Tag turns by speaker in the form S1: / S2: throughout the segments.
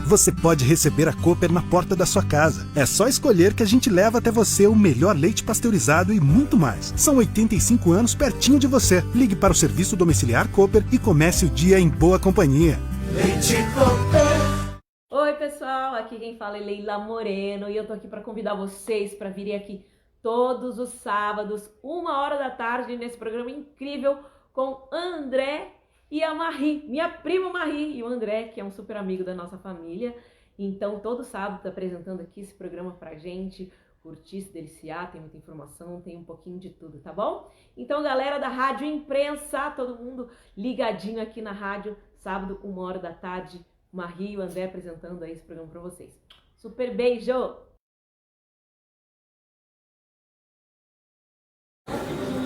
S1: você pode receber a Cooper na porta da sua casa. É só escolher que a gente leva até você o melhor leite pasteurizado e muito mais. São 85 anos pertinho de você. Ligue para o serviço domiciliar Cooper e comece o dia em boa companhia. Leite
S2: Cooper. Oi pessoal, aqui quem fala é Leila Moreno e eu tô aqui para convidar vocês para virem aqui todos os sábados, 1h da tarde, nesse programa incrível com André e a Marie, minha prima Marie, e o André, que é um super amigo da nossa família. Então, todo sábado tá apresentando aqui esse programa pra gente curtir, se deliciar, tem muita informação, tem um pouquinho de tudo, tá bom? Então, galera da Rádio Imprensa, todo mundo ligadinho aqui na rádio, sábado, 1h da tarde, Marie e o André apresentando aí esse programa pra vocês. Super beijo!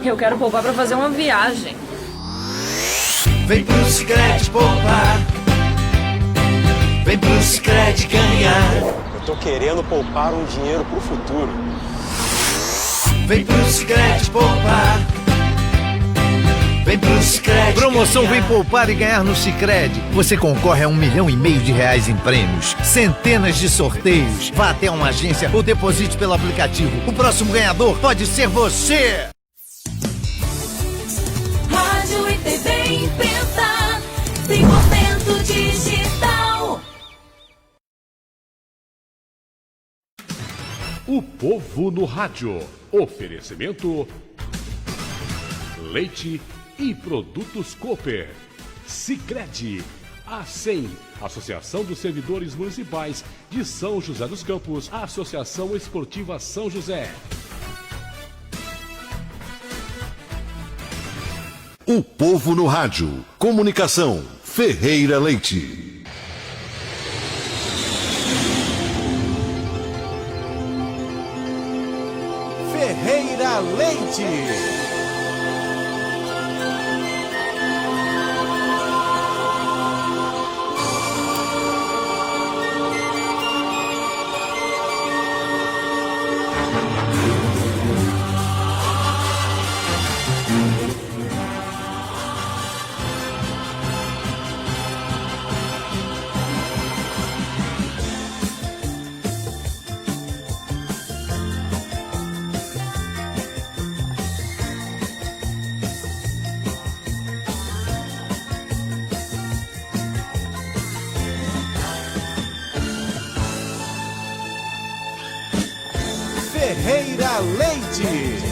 S3: Eu quero poupar pra fazer uma viagem.
S4: Vem pro Sicredi poupar. Vem pro Sicredi ganhar.
S5: Eu tô querendo poupar um dinheiro pro futuro.
S4: Vem pro Sicredi poupar. Vem pro Sicredi.
S6: Promoção Vem Poupar e Ganhar no Sicredi. Você concorre a R$1,5 milhão em prêmios, centenas de sorteios. Vá até uma agência ou deposite pelo aplicativo. O próximo ganhador pode ser você.
S7: Rádio e TV Imprensa, 100% digital.
S8: O Povo no Rádio. Oferecimento leite e produtos Cooper. Sicredi. ASEM, Associação dos Servidores Municipais de São José dos Campos, Associação Esportiva São José.
S9: O Povo no Rádio. Comunicação. Ferreira Leite.
S10: Ferreira Leite. Ferreira Leite.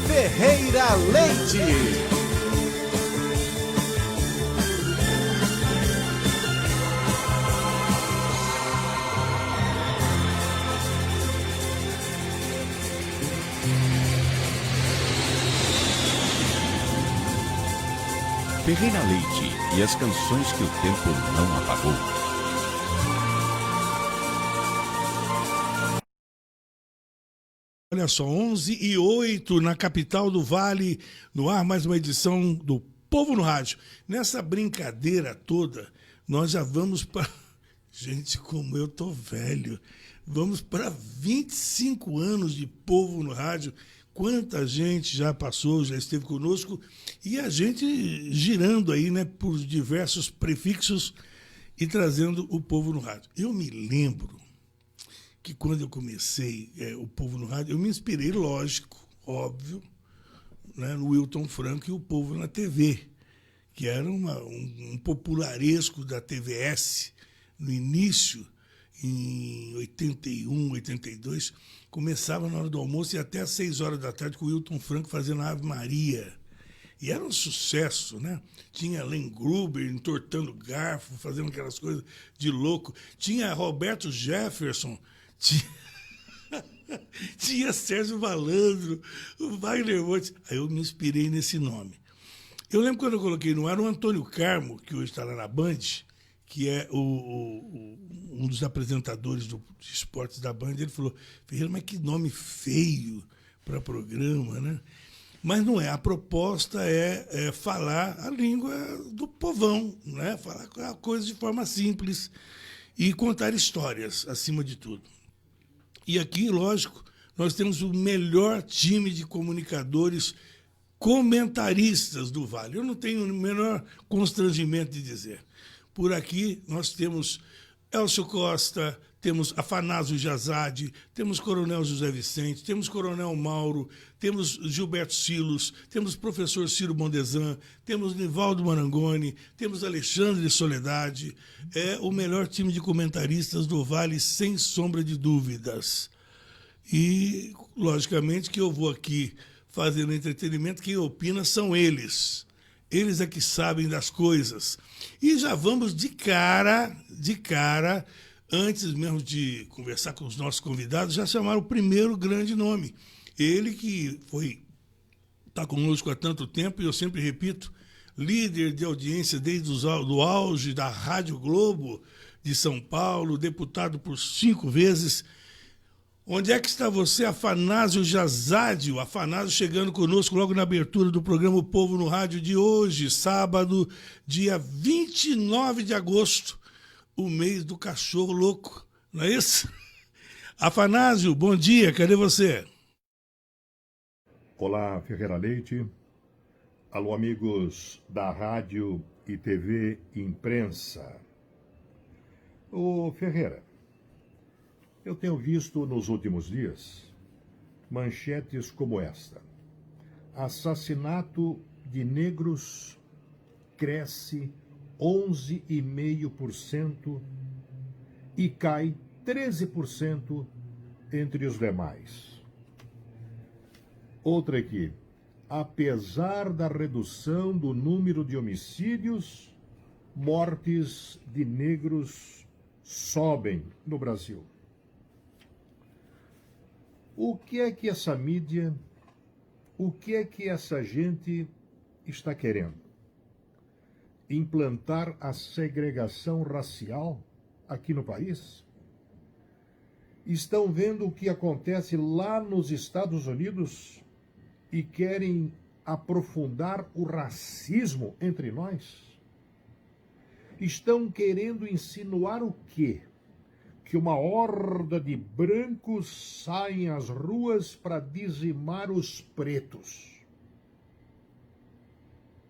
S10: Ferreira Leite.
S11: Ferreira Leite e as canções que o tempo não apagou.
S12: Olha só, 11h08 na capital do Vale, no ar mais uma edição do Povo no Rádio. Nessa brincadeira toda, nós já vamos para... Gente, como eu tô velho. Vamos para 25 anos de Povo no Rádio. Quanta gente já passou, já esteve conosco, e a gente girando aí, né, por diversos prefixos e trazendo o Povo no Rádio. Eu me lembro que quando eu comecei o Povo no Rádio, eu me inspirei, lógico, óbvio, né, no Wilton Franco e o Povo na TV, que era um popularesco da TVS no início, em 81, 82, começava na hora do almoço e até às 6 horas da tarde com o Wilton Franco fazendo a Ave Maria. E era um sucesso, né? Tinha Len Gruber entortando garfo, fazendo aquelas coisas de louco. Tinha Roberto Jefferson, tinha Sérgio Malandro, o Wagner Montes. Aí eu me inspirei nesse nome. Eu lembro quando eu coloquei no ar o Antônio Carmo, que hoje está lá na Band, que é um dos apresentadores de esportes da Band. Ele falou: Ferreira, mas que nome feio para programa, né? Mas não é. A proposta é falar a língua do povão, né? Falar a coisa de forma simples e contar histórias, acima de tudo. E aqui, lógico, nós temos o melhor time de comunicadores comentaristas do Vale. Eu não tenho o menor constrangimento de dizer. Por aqui nós temos Elcio Costa, temos Afanásio Jazade, temos Coronel José Vicente, temos Coronel Mauro, temos Gilberto Silos, temos Professor Ciro Bondesan, temos Nivaldo Marangoni, temos Alexandre Soledade. É o melhor time de comentaristas do Vale, sem sombra de dúvidas. E, logicamente, que eu vou aqui fazendo entretenimento, quem opina são eles. Eles é que sabem das coisas. E já vamos de cara, antes mesmo de conversar com os nossos convidados, já chamaram o primeiro grande nome. Ele que está conosco há tanto tempo, e eu sempre repito, líder de audiência desde o auge da Rádio Globo de São Paulo, deputado por 5 vezes. Onde é que está você, Afanásio Jazade? O Afanásio chegando conosco logo na abertura do programa O Povo no Rádio de hoje, sábado, dia 29 de agosto, o mês do cachorro louco, não é isso? Afanásio, bom dia, cadê você?
S13: Olá, Ferreira Leite. Alô, amigos da Rádio e TV Imprensa. Ô, Ferreira, eu tenho visto nos últimos dias manchetes como esta: assassinato de negros cresce 11,5% e cai 13% entre os demais. Outra aqui: apesar da redução do número de homicídios, mortes de negros sobem no Brasil. O que é que essa mídia, o que é que essa gente está querendo? Implantar a segregação racial aqui no país? Estão vendo o que acontece lá nos Estados Unidos e querem aprofundar o racismo entre nós? Estão querendo insinuar o quê? Que uma horda de brancos saem às ruas para dizimar os pretos.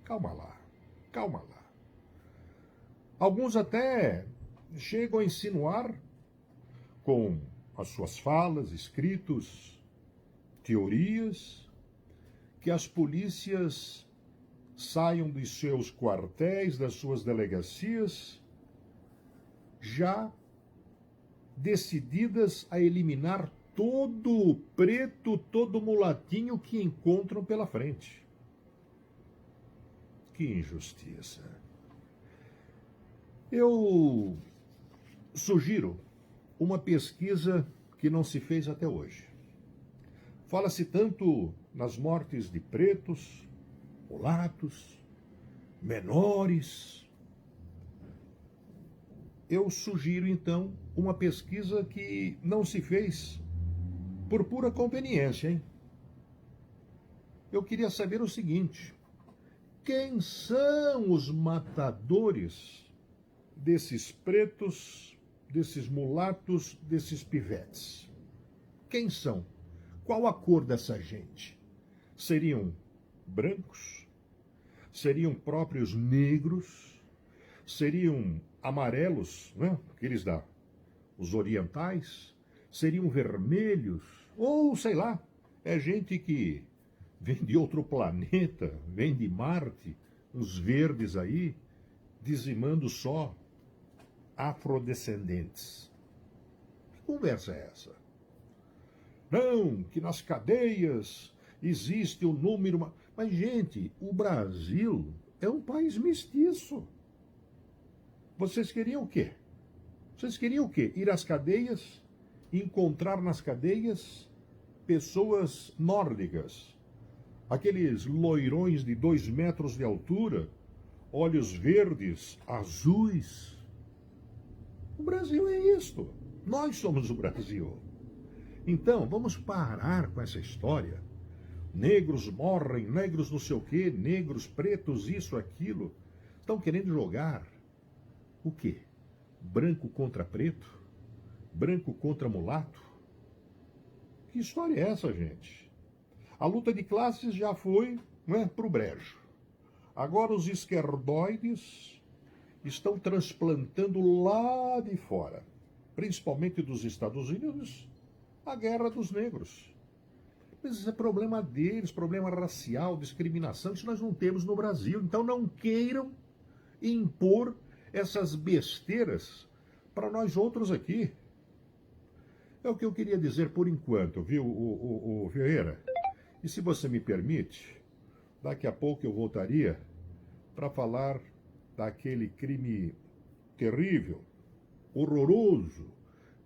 S13: Calma lá, calma lá. Alguns até chegam a insinuar, com as suas falas, escritos, teorias, que as polícias saiam dos seus quartéis, das suas delegacias, já decididas a eliminar todo preto, todo mulatinho que encontram pela frente. Que injustiça. Eu sugiro uma pesquisa que não se fez até hoje. Fala-se tanto nas mortes de pretos, mulatos, menores. Eu sugiro, então, uma pesquisa que não se fez por pura conveniência, hein? Eu queria saber o seguinte: quem são os matadores desses pretos, desses mulatos, desses pivetes? Quem são? Qual a cor dessa gente? Seriam brancos? Seriam próprios negros? Seriam amarelos, né? Aqueles os orientais? Seriam vermelhos? Ou, sei lá, é gente que vem de outro planeta, vem de Marte, os verdes aí, dizimando só afrodescendentes. Que conversa é essa? Não, que nas cadeias existe um número... Mas, gente, o Brasil é um país mestiço. Vocês queriam o quê? Vocês queriam o quê? Ir às cadeias, encontrar nas cadeias pessoas nórdicas, aqueles loirões de 2 metros de altura, olhos verdes, azuis. O Brasil é isto. Nós somos o Brasil. Então, vamos parar com essa história. Negros morrem, negros não sei o quê, negros, pretos, isso, aquilo. Estão querendo jogar o quê? Branco contra preto? Branco contra mulato? Que história é essa, gente? A luta de classes já foi, para o brejo. Agora os esquerdoides estão transplantando lá de fora, principalmente dos Estados Unidos, a guerra dos negros. Mas isso é problema deles, problema racial, discriminação, isso nós não temos no Brasil. Então não queiram impor essas besteiras para nós outros aqui. É o que eu queria dizer por enquanto, viu, o Ferreira? E se você me permite, daqui a pouco eu voltaria para falar daquele crime terrível, horroroso,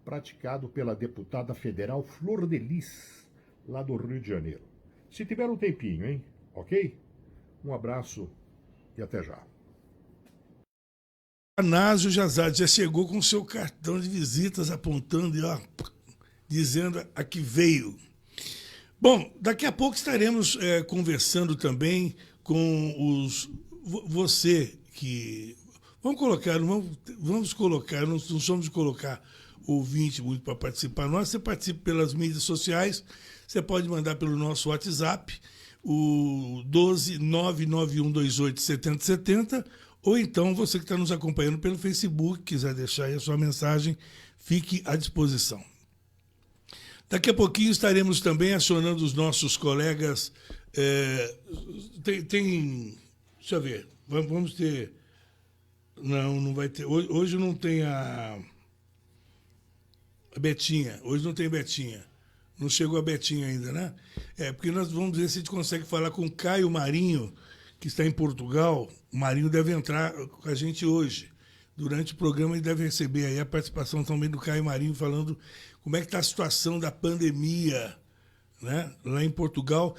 S13: praticado pela deputada federal Flor de Lis, lá do Rio de Janeiro. Se tiver um tempinho, hein? Ok? Um abraço e até já.
S12: Anásio Jazade já chegou com seu cartão de visitas apontando e dizendo a que veio. Bom, daqui a pouco estaremos conversando também com você que... Vamos colocar, não somos de colocar ouvinte muito para participar. Você participa pelas mídias sociais, você pode mandar pelo nosso WhatsApp, o 12991287070, ou então você que está nos acompanhando pelo Facebook, quiser deixar aí a sua mensagem, fique à disposição. Daqui a pouquinho estaremos também acionando os nossos colegas. Deixa eu ver. Vamos ter. Não vai ter. Hoje não tem a Betinha. Hoje não tem Betinha. Não chegou a Betinha ainda, né? Porque nós vamos ver se a gente consegue falar com o Caio Marinho, que está em Portugal. O Marinho deve entrar com a gente hoje. Durante o programa ele deve receber aí a participação também do Caio Marinho, falando como é que está a situação da pandemia, né? Lá em Portugal.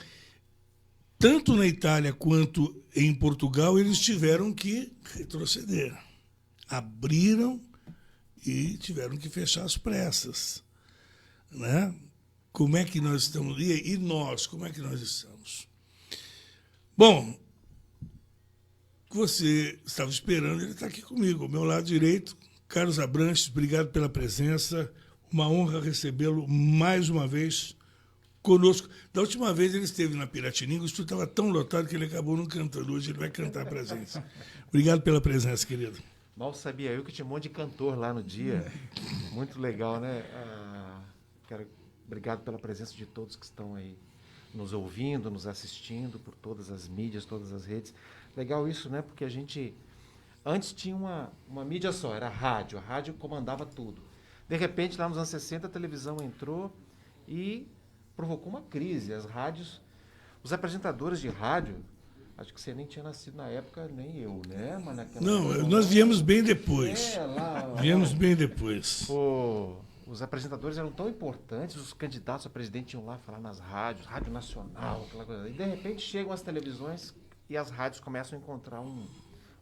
S12: Tanto na Itália quanto em Portugal, eles tiveram que retroceder. Abriram e tiveram que fechar às pressas, né? Como é que nós estamos? E nós, como é que nós estamos? Bom, você estava esperando, ele está aqui comigo, ao meu lado direito, Carlos Abranches, obrigado pela presença, uma honra recebê-lo mais uma vez conosco. Da última vez ele esteve na Piratininga, o estúdio estava tão lotado que ele acabou não cantando, hoje ele vai cantar para a gente. Obrigado pela presença, querido.
S14: Mal sabia eu que tinha um monte de cantor lá no dia, muito legal, né? Obrigado pela presença de todos que estão aí nos ouvindo, nos assistindo, por todas as mídias, todas as redes. Legal isso, né? Porque a gente antes tinha uma mídia só, era a rádio comandava tudo. De repente, lá nos anos 60, a televisão entrou e provocou uma crise. As rádios, os apresentadores de rádio, acho que você nem tinha nascido na época, nem eu, né? Mas
S12: nós viemos bem depois. Viemos bem depois.
S14: Os apresentadores eram tão importantes, os candidatos a presidente iam lá falar nas rádios, Rádio Nacional, aquela coisa. E de repente chegam as televisões e as rádios começam a encontrar um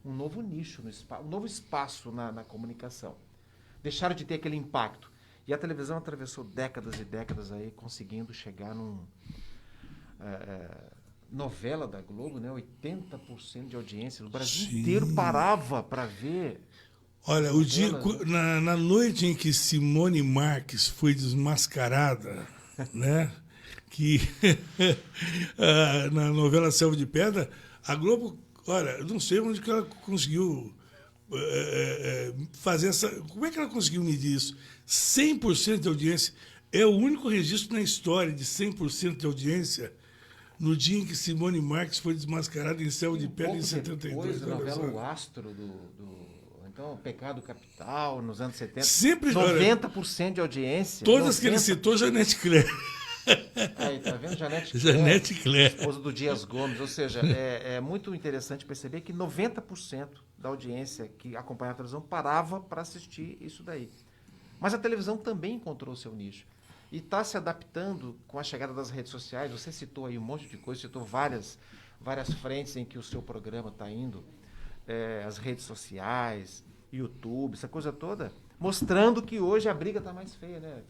S14: novo nicho, um novo espaço na comunicação. Deixaram de ter aquele impacto. E a televisão atravessou décadas e décadas aí, conseguindo chegar novela da Globo, né? 80% de audiência. O Brasil inteiro parava para ver.
S12: Olha, na noite em que Simone Marques foi desmascarada, né? Que na novela Selva de Pedra, a Globo, olha, eu não sei onde que ela conseguiu fazer essa... Como é que ela conseguiu medir isso? 100% de audiência. É o único registro na história de 100% de audiência no dia em que Simone Marques foi desmascarada em Selva de Pedra em 72.
S14: Depois, a novela O Astro então, Pecado Capital, nos anos 70.
S12: Sempre
S14: 90% de audiência.
S12: Todas que ele citou, Janete Claire.
S14: Aí, tá vendo?
S12: Janete Claire.
S14: Esposa do Dias Gomes. Ou seja, é muito interessante perceber que 90% da audiência que acompanhava a televisão parava para assistir isso daí. Mas a televisão também encontrou o seu nicho. E está se adaptando com a chegada das redes sociais. Você citou aí um monte de coisa, citou várias frentes em que o seu programa está indo. As redes sociais, YouTube, essa coisa toda, mostrando que hoje a briga está mais feia, né?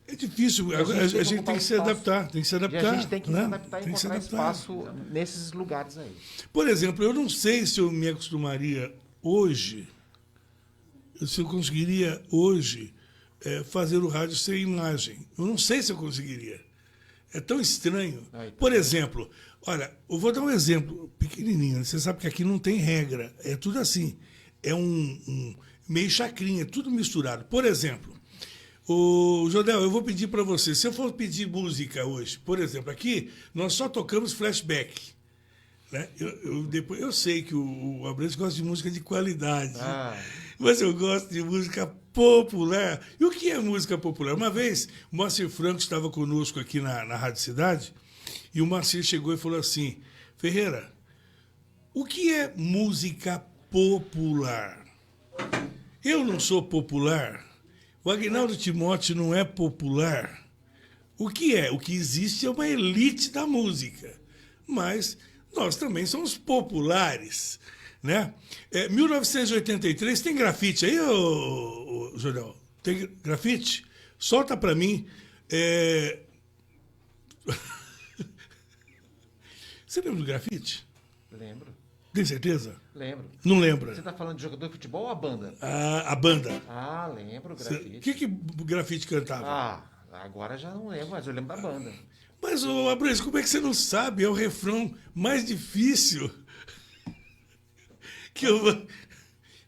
S12: É difícil, a gente tem que se adaptar, tem que se adaptar.
S14: E a gente tem que
S12: né?
S14: se adaptar e
S12: Tem que se
S14: encontrar
S12: adaptar.
S14: espaço nesses lugares aí.
S12: Por exemplo, eu não sei se eu me acostumaria hoje, se eu conseguiria hoje fazer o rádio sem imagem. Eu não sei se eu conseguiria. É tão estranho. Por exemplo, olha, eu vou dar um exemplo pequenininho. Você sabe que aqui não tem regra. É tudo assim. É um meio chacrinha, tudo misturado. Por exemplo, Jodel, eu vou pedir para você, se eu for pedir música hoje, por exemplo, aqui nós só tocamos flashback. Né? Eu sei que o Abrantes gosta de música de qualidade, mas eu gosto de música popular. E o que é música popular? Uma vez, o Moacir Franco estava conosco aqui na Rádio Cidade, e o Moacir chegou e falou assim, Ferreira, o que é música popular? Eu não sou popular, o Aguinaldo Timóteo não é popular. O que é? O que existe é uma elite da música, mas nós também somos populares, né? 1983, tem grafite aí, Jordão? Tem grafite? Solta para mim. Você lembra do grafite?
S14: Lembro.
S12: Tem certeza?
S14: Lembro.
S12: Não lembra?
S14: Você está falando de jogador de futebol ou a banda?
S12: A banda.
S14: Lembro, grafite.
S12: O que o grafite cantava?
S14: Agora já não lembro, mas eu lembro da banda.
S12: Mas, Abrantes, como é que você não sabe? É o refrão mais difícil que eu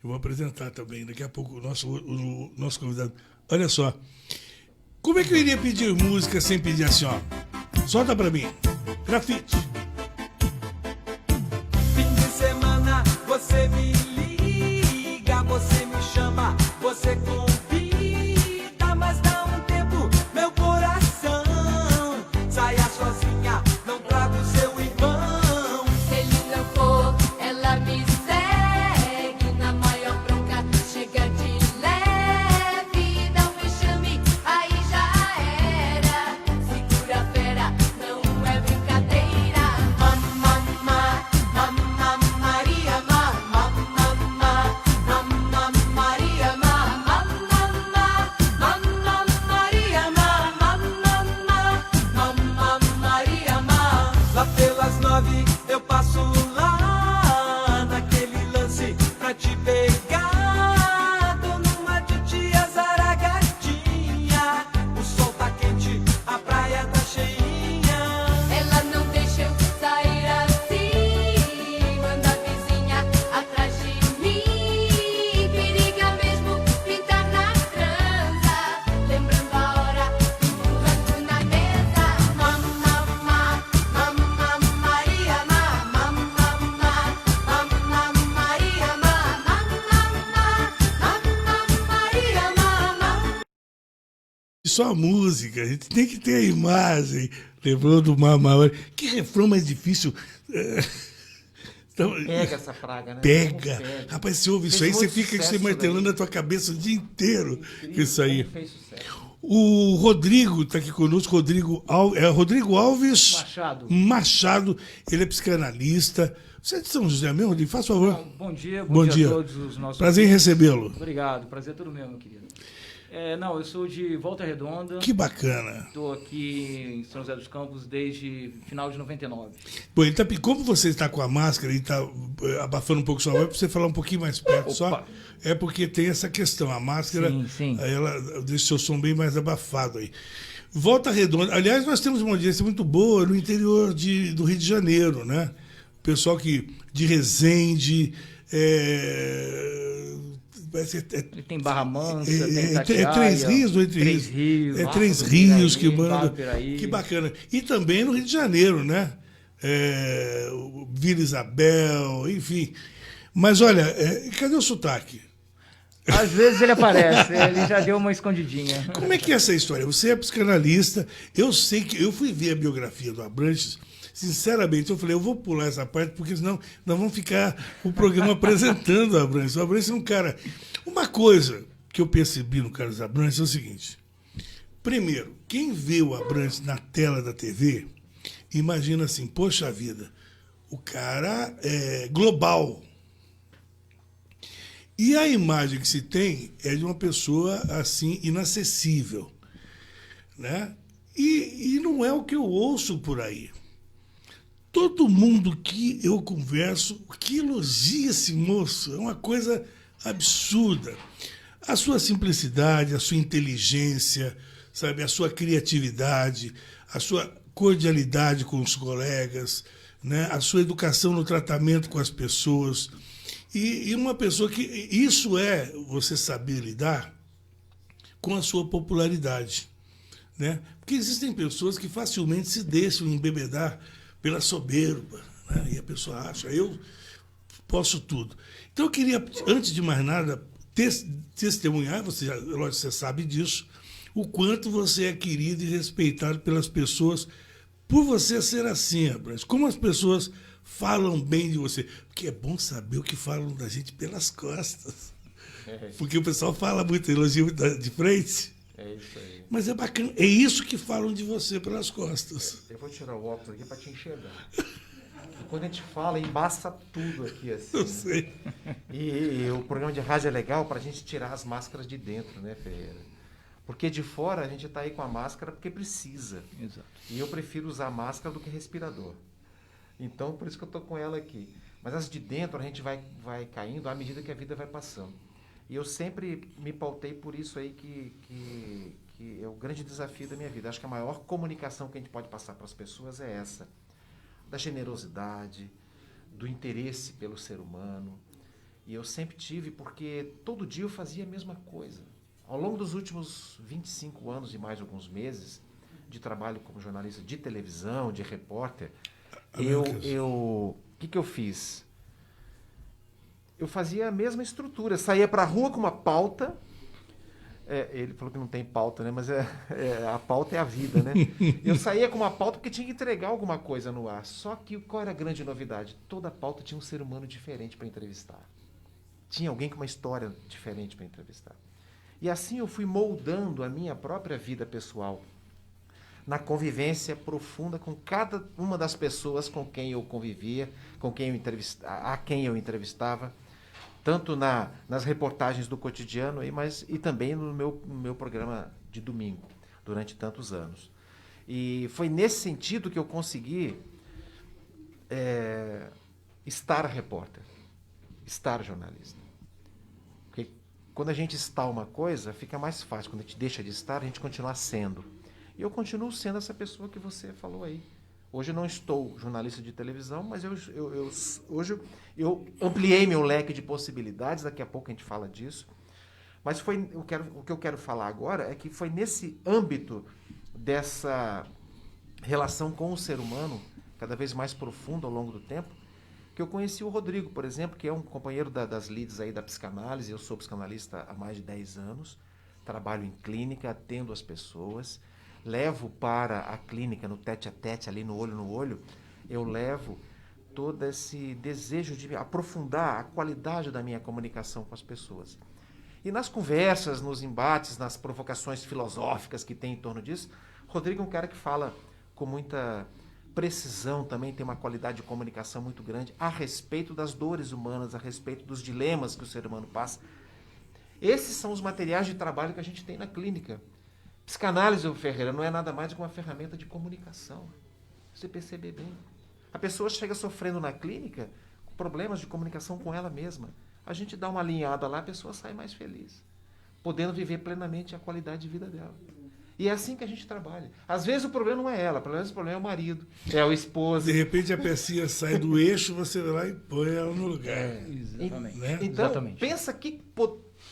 S12: vou apresentar também daqui a pouco o nosso convidado. Olha só. Como é que eu iria pedir música sem pedir assim, ó? Solta pra mim. Grafite.
S4: Fim de semana, você me liga, você me chama, você convida, mas dá um tempo, meu coração. Saia sozinha, não trago seu irmão.
S7: Se ele não for, ela me segue na maior bronca. Chega de leve, dá um vexame, aí já era. Segura a fera, não é brincadeira. Mamma, mamma, Maria, mamma, mamma, Maria, mamma, mamma, Maria, mamma, Maria, mamma.
S4: Lá pelas 9 eu passo lá naquele lance pra te pegar. Tô numa de tia Zaragatinha. O sol tá quente, a praia tá cheinha.
S7: Ela não deixa eu sair assim, manda a vizinha atrás de mim. Periga mesmo pintar na transa, lembrando a hora, empurrando na mesa. Mamma, Maria, mamma, Maria, Maria, mamma.
S12: Só a música, a gente tem que ter a imagem. Lembrou do Mama? Que refrão mais difícil. Então,
S14: Pega essa praga, né?
S12: Pega.
S14: Pega.
S12: Rapaz, você ouve isso
S14: Fez
S12: aí, você
S14: muito
S12: fica
S14: sucesso
S12: se martelando
S14: daí.
S12: na tua cabeça o dia inteiro com isso aí.
S14: Fez sucesso.
S12: O Rodrigo está aqui conosco, Rodrigo Alves Machado, ele é psicanalista. Você é de São José mesmo, Rodrigo? Faz favor.
S15: Bom dia,
S12: Bom dia.
S15: a todos os nossos...
S12: Prazer em recebê-lo.
S15: Obrigado, prazer é todo meu, meu querido. Eu sou de Volta Redonda.
S12: Que bacana.
S15: Estou aqui em São José dos Campos desde final de 99.
S12: Bom, então, como você está com a máscara e está abafando um pouco sua voz, para você falar um pouquinho mais perto só, é porque tem essa questão, a máscara,
S15: Sim.
S12: ela deixa o seu som bem mais abafado aí. Volta Redonda, aliás, nós temos uma audiência muito boa no interior do Rio de Janeiro, né? O pessoal de Resende,
S15: tem Barra Mansa, tem Itatiaia,
S12: Três Rios ou Entre Rios? Três Rios que manda. Que bacana. E também no Rio de Janeiro, né? Vila Isabel, enfim. Mas olha, cadê o sotaque?
S15: Às vezes ele aparece, ele já deu uma escondidinha.
S12: Como é que é essa história? Você é psicanalista, eu sei que... Eu fui ver a biografia do Abrantes, sinceramente, eu falei, eu vou pular essa parte, porque senão nós vamos ficar o programa apresentando o Abrantes. O Abrantes é um cara... Uma coisa que eu percebi no Carlos Abrantes é o seguinte. Primeiro, quem vê o Abrantes na tela da TV, imagina assim, poxa vida, o cara é global. E a imagem que se tem é de uma pessoa assim, inacessível. né? E não é o que eu ouço por aí. Todo mundo que eu converso, que elogia esse moço, é uma coisa absurda. A sua simplicidade, a sua inteligência, sabe, a sua criatividade, a sua cordialidade com os colegas, né, a sua educação no tratamento com as pessoas. E uma pessoa que... Isso é você saber lidar com a sua popularidade, né? Porque existem pessoas que facilmente se deixam embebedar pela soberba, né? E a pessoa acha, eu posso tudo. Então eu queria, antes de mais nada, testemunhar, lógico, você sabe disso, o quanto você é querido e respeitado pelas pessoas por você ser assim, Abrantes. Como as pessoas falam bem de você. Porque é bom saber o que falam da gente pelas costas. Porque o pessoal fala muito, elogia muito de frente.
S14: É isso aí.
S12: Mas é bacana. É isso que falam de você pelas costas.
S14: Eu vou tirar o óculos aqui para te enxergar. E quando a gente fala, embaça tudo aqui, assim.
S12: Eu sei.
S14: E o programa de rádio é legal para a gente tirar as máscaras de dentro, né, Ferreira? Porque de fora a gente está aí com a máscara porque precisa.
S15: Exato.
S14: E eu prefiro usar máscara do que respirador. Então, por isso que eu estou com ela aqui. Mas as de dentro a gente vai caindo à medida que a vida vai passando. E eu sempre me pautei por isso aí que é o grande desafio da minha vida. Acho que a maior comunicação que a gente pode passar para as pessoas é essa. Da generosidade, do interesse pelo ser humano. E eu sempre tive, porque todo dia eu fazia a mesma coisa. Ao longo dos últimos 25 anos e mais alguns meses de trabalho como jornalista de televisão, de repórter, o que eu fiz? Eu fazia a mesma estrutura. Saía para a rua com uma pauta. Ele falou que não tem pauta, né? Mas a pauta é a vida, né? Eu saía com uma pauta porque tinha que entregar alguma coisa no ar. Só que qual era a grande novidade? Toda pauta tinha um ser humano diferente para entrevistar. Tinha alguém com uma história diferente para entrevistar. E assim eu fui moldando a minha própria vida pessoal na convivência profunda com cada uma das pessoas com quem eu convivia, a quem eu entrevistava, tanto nas reportagens do cotidiano e também no meu programa de domingo, durante tantos anos. E foi nesse sentido que eu consegui estar repórter, estar jornalista. Porque quando a gente está uma coisa, fica mais fácil. Quando a gente deixa de estar, a gente continua sendo. E eu continuo sendo essa pessoa que você falou aí. Hoje eu não estou jornalista de televisão, mas hoje eu ampliei meu leque de possibilidades, daqui a pouco a gente fala disso. Mas o que eu quero falar agora é que foi nesse âmbito dessa relação com o ser humano, cada vez mais profunda ao longo do tempo, que eu conheci o Rodrigo, por exemplo, que é um companheiro das lides aí da psicanálise. Eu sou psicanalista há mais de 10 anos, trabalho em clínica, atendo as pessoas, levo para a clínica no tete-a-tete, ali no olho, eu levo todo esse desejo de aprofundar a qualidade da minha comunicação com as pessoas. E nas conversas, nos embates, nas provocações filosóficas que tem em torno disso, Rodrigo é um cara que fala com muita precisão também, tem uma qualidade de comunicação muito grande a respeito das dores humanas, a respeito dos dilemas que o ser humano passa. Esses são os materiais de trabalho que a gente tem na clínica. Psicanálise, Ferreira, não é nada mais do que uma ferramenta de comunicação. Você perceber bem. A pessoa chega sofrendo na clínica com problemas de comunicação com ela mesma. A gente dá uma alinhada lá, a pessoa sai mais feliz, podendo viver plenamente a qualidade de vida dela. E é assim que a gente trabalha. Às vezes o problema não é ela, às vezes o problema é o marido, é o esposo.
S12: De repente a pecinha sai do eixo, você vai lá e põe ela no lugar.
S15: Exatamente.
S12: Né?
S14: Então,
S15: Exatamente.
S14: pensa que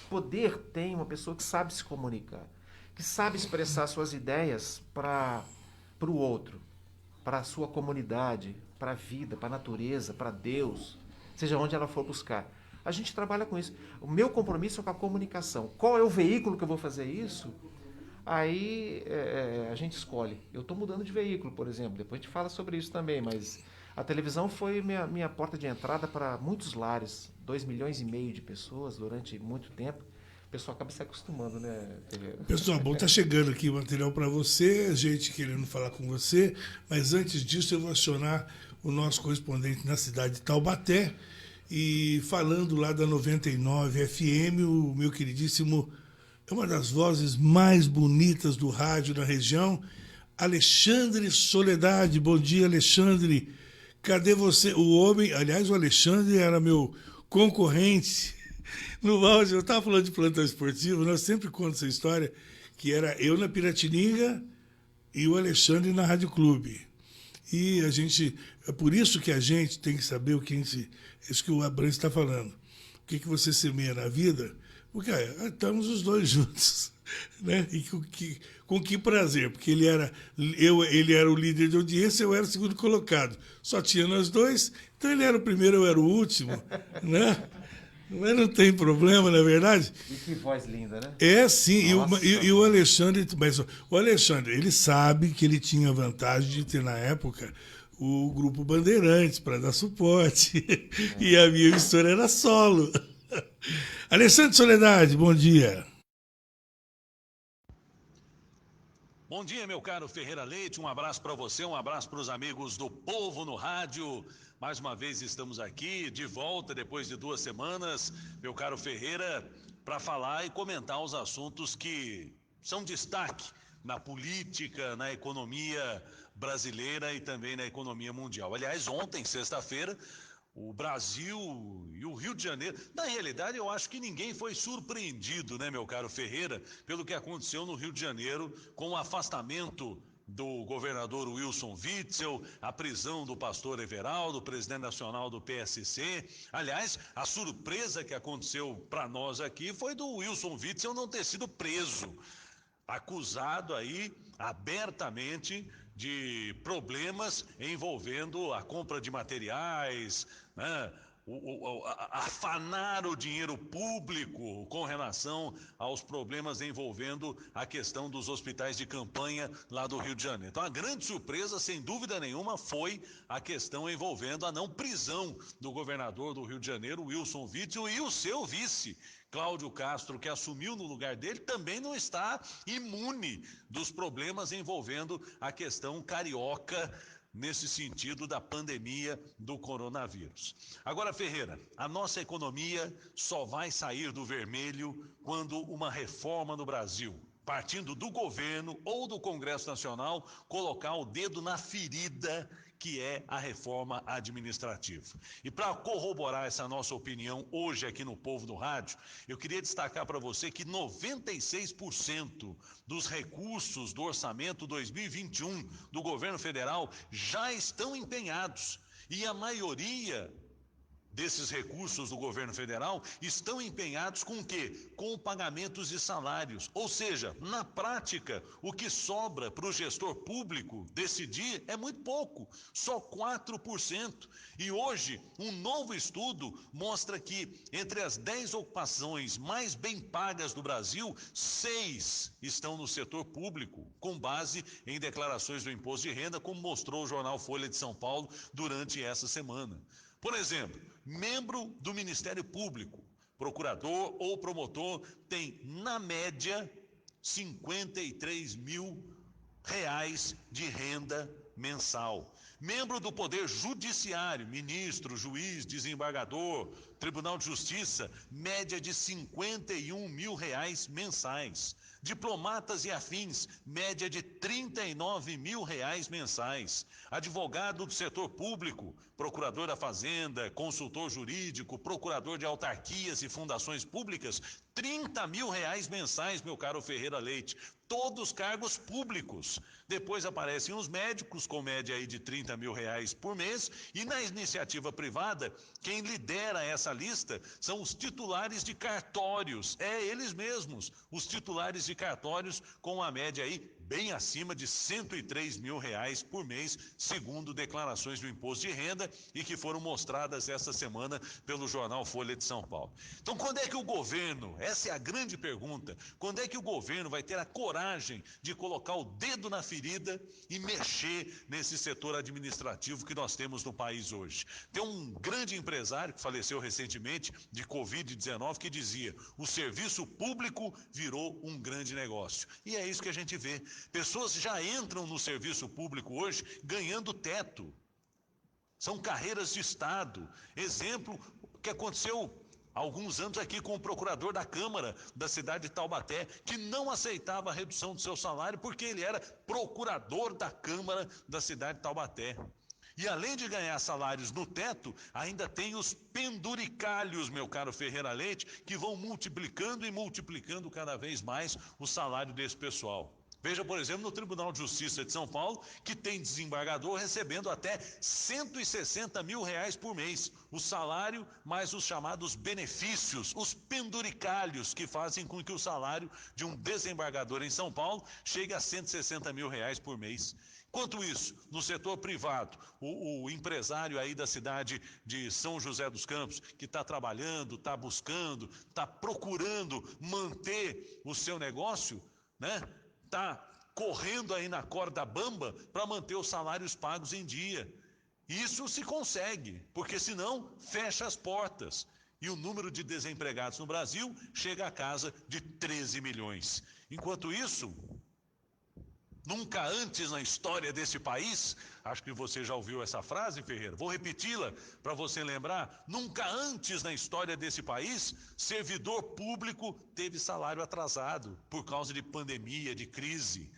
S14: poder tem uma pessoa que sabe se comunicar, que sabe expressar suas ideias para o outro, para a sua comunidade, para a vida, para a natureza, para Deus, seja onde ela for buscar. A gente trabalha com isso. O meu compromisso é com a comunicação. Qual é o veículo que eu vou fazer isso? Aí a gente escolhe. Eu estou mudando de veículo, por exemplo. Depois a gente fala sobre isso também, mas a televisão foi minha porta de entrada para muitos lares. 2,5 milhões de pessoas durante muito tempo. O pessoal acaba se acostumando, né, Ferreira?
S12: Pessoal, bom, tá chegando aqui o material para você, gente querendo falar com você, mas antes disso eu vou acionar o nosso correspondente na cidade de Taubaté e falando lá da 99 FM, o meu queridíssimo é uma das vozes mais bonitas do rádio na região, Alexandre Soledade. Bom dia, Alexandre. Cadê você? O homem, aliás, o Alexandre era meu concorrente no áudio. Eu estava falando de plantão esportivo, nós sempre conto essa história, que era eu na Piratininga e o Alexandre na Rádio Clube. E a gente, é por isso que a gente tem que saber o que a gente, isso que o Abrantes está falando. O que você semeia na vida, porque estamos os dois juntos, né? E com que prazer, porque ele era o líder de audiência, eu era o segundo colocado. Só tinha nós dois, então ele era o primeiro, eu era o último, né? Mas não tem problema, não é verdade?
S14: E que voz linda, né?
S12: É, sim. E o Alexandre, mas o Alexandre, ele sabe que ele tinha vantagem de ter, na época, o Grupo Bandeirantes para dar suporte. E a minha emissora era solo. Alexandre Soledade, bom dia.
S16: Bom dia, meu caro Ferreira Leite, um abraço para você, um abraço para os amigos do Povo no Rádio. Mais uma vez estamos aqui, de volta depois de 2 semanas, meu caro Ferreira, para falar e comentar os assuntos que são destaque na política, na economia brasileira e também na economia mundial. Aliás, ontem, sexta-feira, o Brasil e o Rio de Janeiro, na realidade eu acho que ninguém foi surpreendido, né, meu caro Ferreira, pelo que aconteceu no Rio de Janeiro com o afastamento do governador Wilson Witzel, a prisão do pastor Everaldo, presidente nacional do PSC. Aliás, a surpresa que aconteceu para nós aqui foi do Wilson Witzel não ter sido preso, acusado aí abertamente de problemas envolvendo a compra de materiais, né? Afanar o dinheiro público com relação aos problemas envolvendo a questão dos hospitais de campanha lá do Rio de Janeiro. Então, a grande surpresa, sem dúvida nenhuma, foi a questão envolvendo a não prisão do governador do Rio de Janeiro, Wilson Witzel, e o seu vice, Cláudio Castro, que assumiu no lugar dele, também não está imune dos problemas envolvendo a questão carioca, nesse sentido da pandemia do coronavírus. Agora, Ferreira, a nossa economia só vai sair do vermelho quando uma reforma no Brasil, partindo do governo ou do Congresso Nacional, colocar o dedo na ferida que é a reforma administrativa. E para corroborar essa nossa opinião hoje aqui no Povo do Rádio, eu queria destacar para você que 96% dos recursos do orçamento 2021 do governo federal já estão empenhados. E a maioria desses recursos do governo federal estão empenhados com o quê? Com pagamentos de salários. Ou seja, na prática, o que sobra para o gestor público decidir é muito pouco, só 4%. E hoje, um novo estudo mostra que entre as 10 ocupações mais bem pagas do Brasil, 6 estão no setor público, com base em declarações do imposto de renda, como mostrou o jornal Folha de São Paulo durante essa semana. Por exemplo, membro do Ministério Público, procurador ou promotor, tem, na média, R$53 mil de renda mensal. Membro do Poder Judiciário, ministro, juiz, desembargador, Tribunal de Justiça, média de R$51 mil mensais. Diplomatas e afins, média de R$39 mil mensais. Advogado do setor público, procurador da Fazenda, consultor jurídico, procurador de autarquias e fundações públicas, R$30 mil mensais, meu caro Ferreira Leite. Todos cargos públicos. Depois aparecem os médicos, com média aí de R$30 mil por mês. E na iniciativa privada, quem lidera essa lista são os titulares de cartórios. É eles mesmos, os titulares de cartórios, com a média aí bem acima de R$103 mil por mês, segundo declarações do imposto de renda e que foram mostradas essa semana pelo jornal Folha de São Paulo. Então, quando é que o governo, essa é a grande pergunta, quando é que o governo vai ter a coragem de colocar o dedo na ferida e mexer nesse setor administrativo que nós temos no país hoje? Tem um grande empresário que faleceu recentemente de Covid-19 que dizia: o serviço público virou um grande negócio. E é isso que a gente vê. Pessoas já entram no serviço público hoje ganhando teto. São carreiras de Estado. Exemplo que aconteceu há alguns anos aqui com o procurador da Câmara da cidade de Taubaté, que não aceitava a redução do seu salário porque ele era procurador da Câmara da cidade de Taubaté. E além de ganhar salários no teto, ainda tem os penduricalhos, meu caro Ferreira Leite, que vão multiplicando e multiplicando cada vez mais o salário desse pessoal. Veja, por exemplo, no Tribunal de Justiça de São Paulo, que tem desembargador recebendo até R$160 mil por mês. O salário mais os chamados benefícios, os penduricalhos, que fazem com que o salário de um desembargador em São Paulo chegue a R$160 mil por mês. Enquanto isso, no setor privado, o empresário aí da cidade de São José dos Campos, que está trabalhando, está buscando, está procurando manter o seu negócio, né? Está correndo aí na corda bamba para manter os salários pagos em dia. Isso se consegue, porque senão fecha as portas. E o número de desempregados no Brasil chega à casa de 13 milhões. Enquanto isso, nunca antes na história desse país, acho que você já ouviu essa frase, Ferreira, vou repeti-la para você lembrar, nunca antes na história desse país, servidor público teve salário atrasado por causa de pandemia, de crise,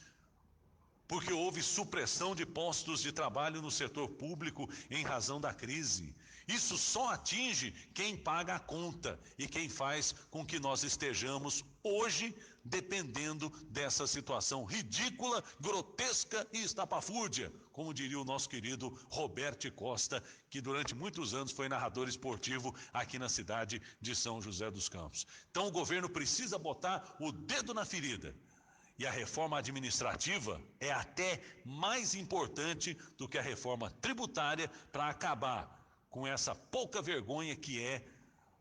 S16: porque houve supressão de postos de trabalho no setor público em razão da crise. Isso só atinge quem paga a conta e quem faz com que nós estejamos hoje dependendo dessa situação ridícula, grotesca e estapafúrdia, como diria o nosso querido Roberto Costa, que durante muitos anos foi narrador esportivo aqui na cidade de São José dos Campos. Então o governo precisa botar o dedo na ferida. E a reforma administrativa é até mais importante do que a reforma tributária para acabar com essa pouca vergonha que é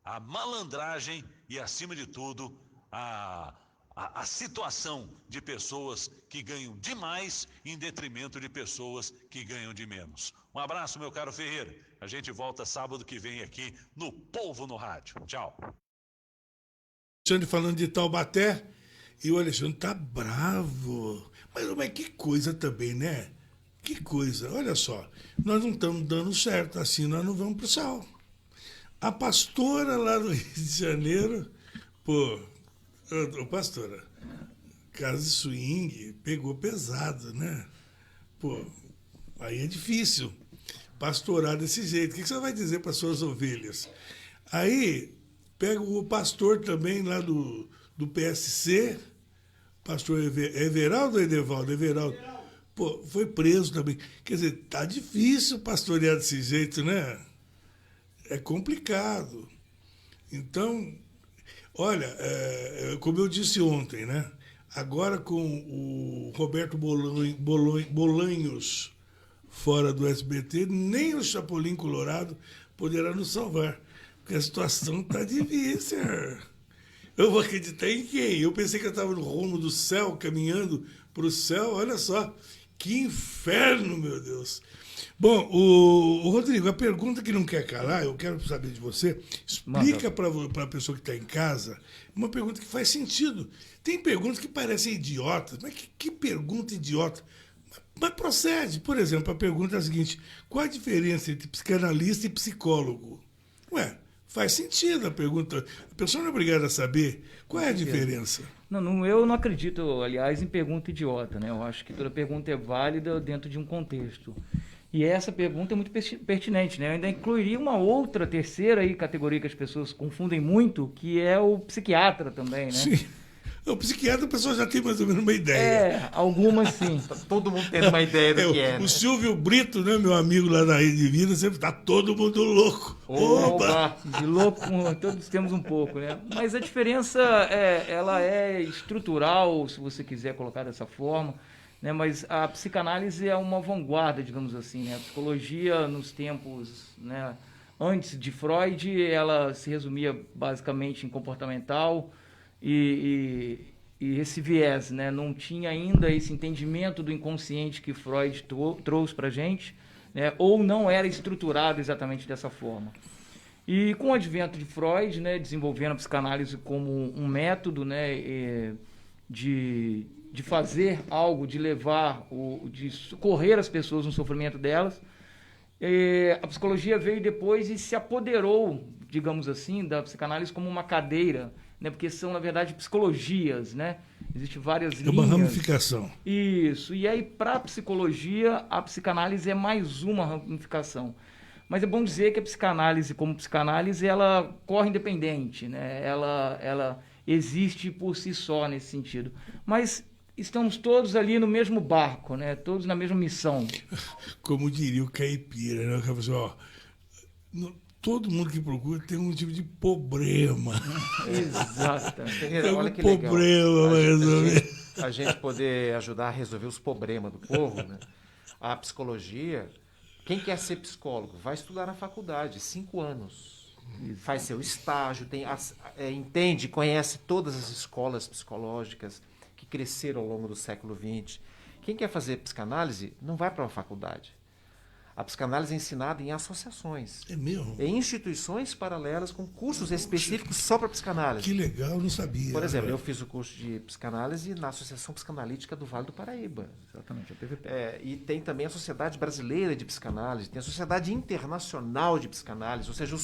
S16: a malandragem e, acima de tudo, a situação de pessoas que ganham demais em detrimento de pessoas que ganham de menos. Um abraço, meu caro Ferreira. A gente volta sábado que vem aqui no Povo no Rádio. Tchau.
S12: Alexandre falando de Taubaté, e o Alexandre tá bravo. Mas que coisa também, né? Que coisa. Olha só, nós não estamos dando certo, assim nós não vamos pro céu. A pastora lá do Rio de Janeiro, pastora, casa de swing pegou pesado, né? Aí é difícil pastorar desse jeito. O que você vai dizer para suas ovelhas? Aí pega o pastor também lá do PSC, pastor Everaldo ou Edevaldo? Everaldo. Foi preso também. Quer dizer, tá difícil pastorear desse jeito, né? É complicado. Então, olha, como eu disse ontem, né? Agora com o Roberto Bolanhos fora do SBT, nem o Chapolin Colorado poderá nos salvar, porque a situação está difícil. Eu vou acreditar em quem? Eu pensei que eu estava no rumo do céu, caminhando para o céu. Olha só, que inferno, meu Deus. Bom, o Rodrigo, a pergunta que não quer calar, eu quero saber de você, explica para a pessoa que está em casa, uma pergunta que faz sentido. Tem perguntas que parecem idiotas, mas que pergunta idiota? Mas procede. Por exemplo, a pergunta é a seguinte: qual a diferença entre psicanalista e psicólogo? Ué, faz sentido a pergunta. A pessoa não é obrigada a saber qual é a diferença.
S15: Não, eu não acredito, aliás, em pergunta idiota, né? Eu acho que toda pergunta é válida dentro de um contexto. E essa pergunta é muito pertinente, né? Eu ainda incluiria uma outra, terceira aí, categoria que as pessoas confundem muito, que é o psiquiatra também, né? Sim.
S12: O psiquiatra, a pessoa já tem mais ou menos uma ideia.
S15: Algumas sim.
S14: Todo mundo tem uma ideia do que é.
S12: O Silvio Brito, né, meu amigo lá da Rede de Vida, sempre tá todo mundo louco.
S15: Opa! De louco, todos temos um pouco, né? Mas a diferença, ela é estrutural, se você quiser colocar dessa forma, né? Mas a psicanálise é uma vanguarda, digamos assim, né? A psicologia, nos tempos, né, antes de Freud, ela se resumia basicamente em comportamental, e esse viés, né, não tinha ainda esse entendimento do inconsciente que Freud trouxe para a gente, né, ou não era estruturado exatamente dessa forma. E com o advento de Freud, né, desenvolvendo a psicanálise como um método, né, de fazer algo, de levar, de socorrer as pessoas no sofrimento delas, a psicologia veio depois e se apoderou digamos assim, da psicanálise como uma cadeira, né? Porque são, na verdade, psicologias, né? Existem várias linhas.
S12: É uma ramificação.
S15: Isso. E aí, para a psicologia, a psicanálise é mais uma ramificação. Mas é bom dizer que a psicanálise, como psicanálise, ela corre independente, né? Ela existe por si só nesse sentido. Mas estamos todos ali no mesmo barco, né? Todos na mesma missão.
S12: Como diria o caipira, né? O cara falou assim, ó, todo mundo que procura tem um tipo de problema.
S15: Exatamente.
S12: Tem
S14: Olha
S12: um
S14: que legal.
S12: problema para resolver.
S14: A gente poder ajudar a resolver os problemas do povo, né? A psicologia, quem quer ser psicólogo vai estudar na faculdade, 5 anos. Faz seu estágio, entende, conhece todas as escolas psicológicas que cresceram ao longo do século XX. Quem quer fazer psicanálise não vai para uma faculdade. A psicanálise é ensinada em associações.
S12: É mesmo?
S14: Em instituições paralelas com cursos específicos só para psicanálise.
S12: Que legal, eu não sabia.
S14: Por exemplo, eu fiz o curso de psicanálise na Associação Psicanalítica do Vale do Paraíba.
S15: Exatamente, a PVP.
S14: E tem também a Sociedade Brasileira de Psicanálise, tem a Sociedade Internacional de Psicanálise, ou seja,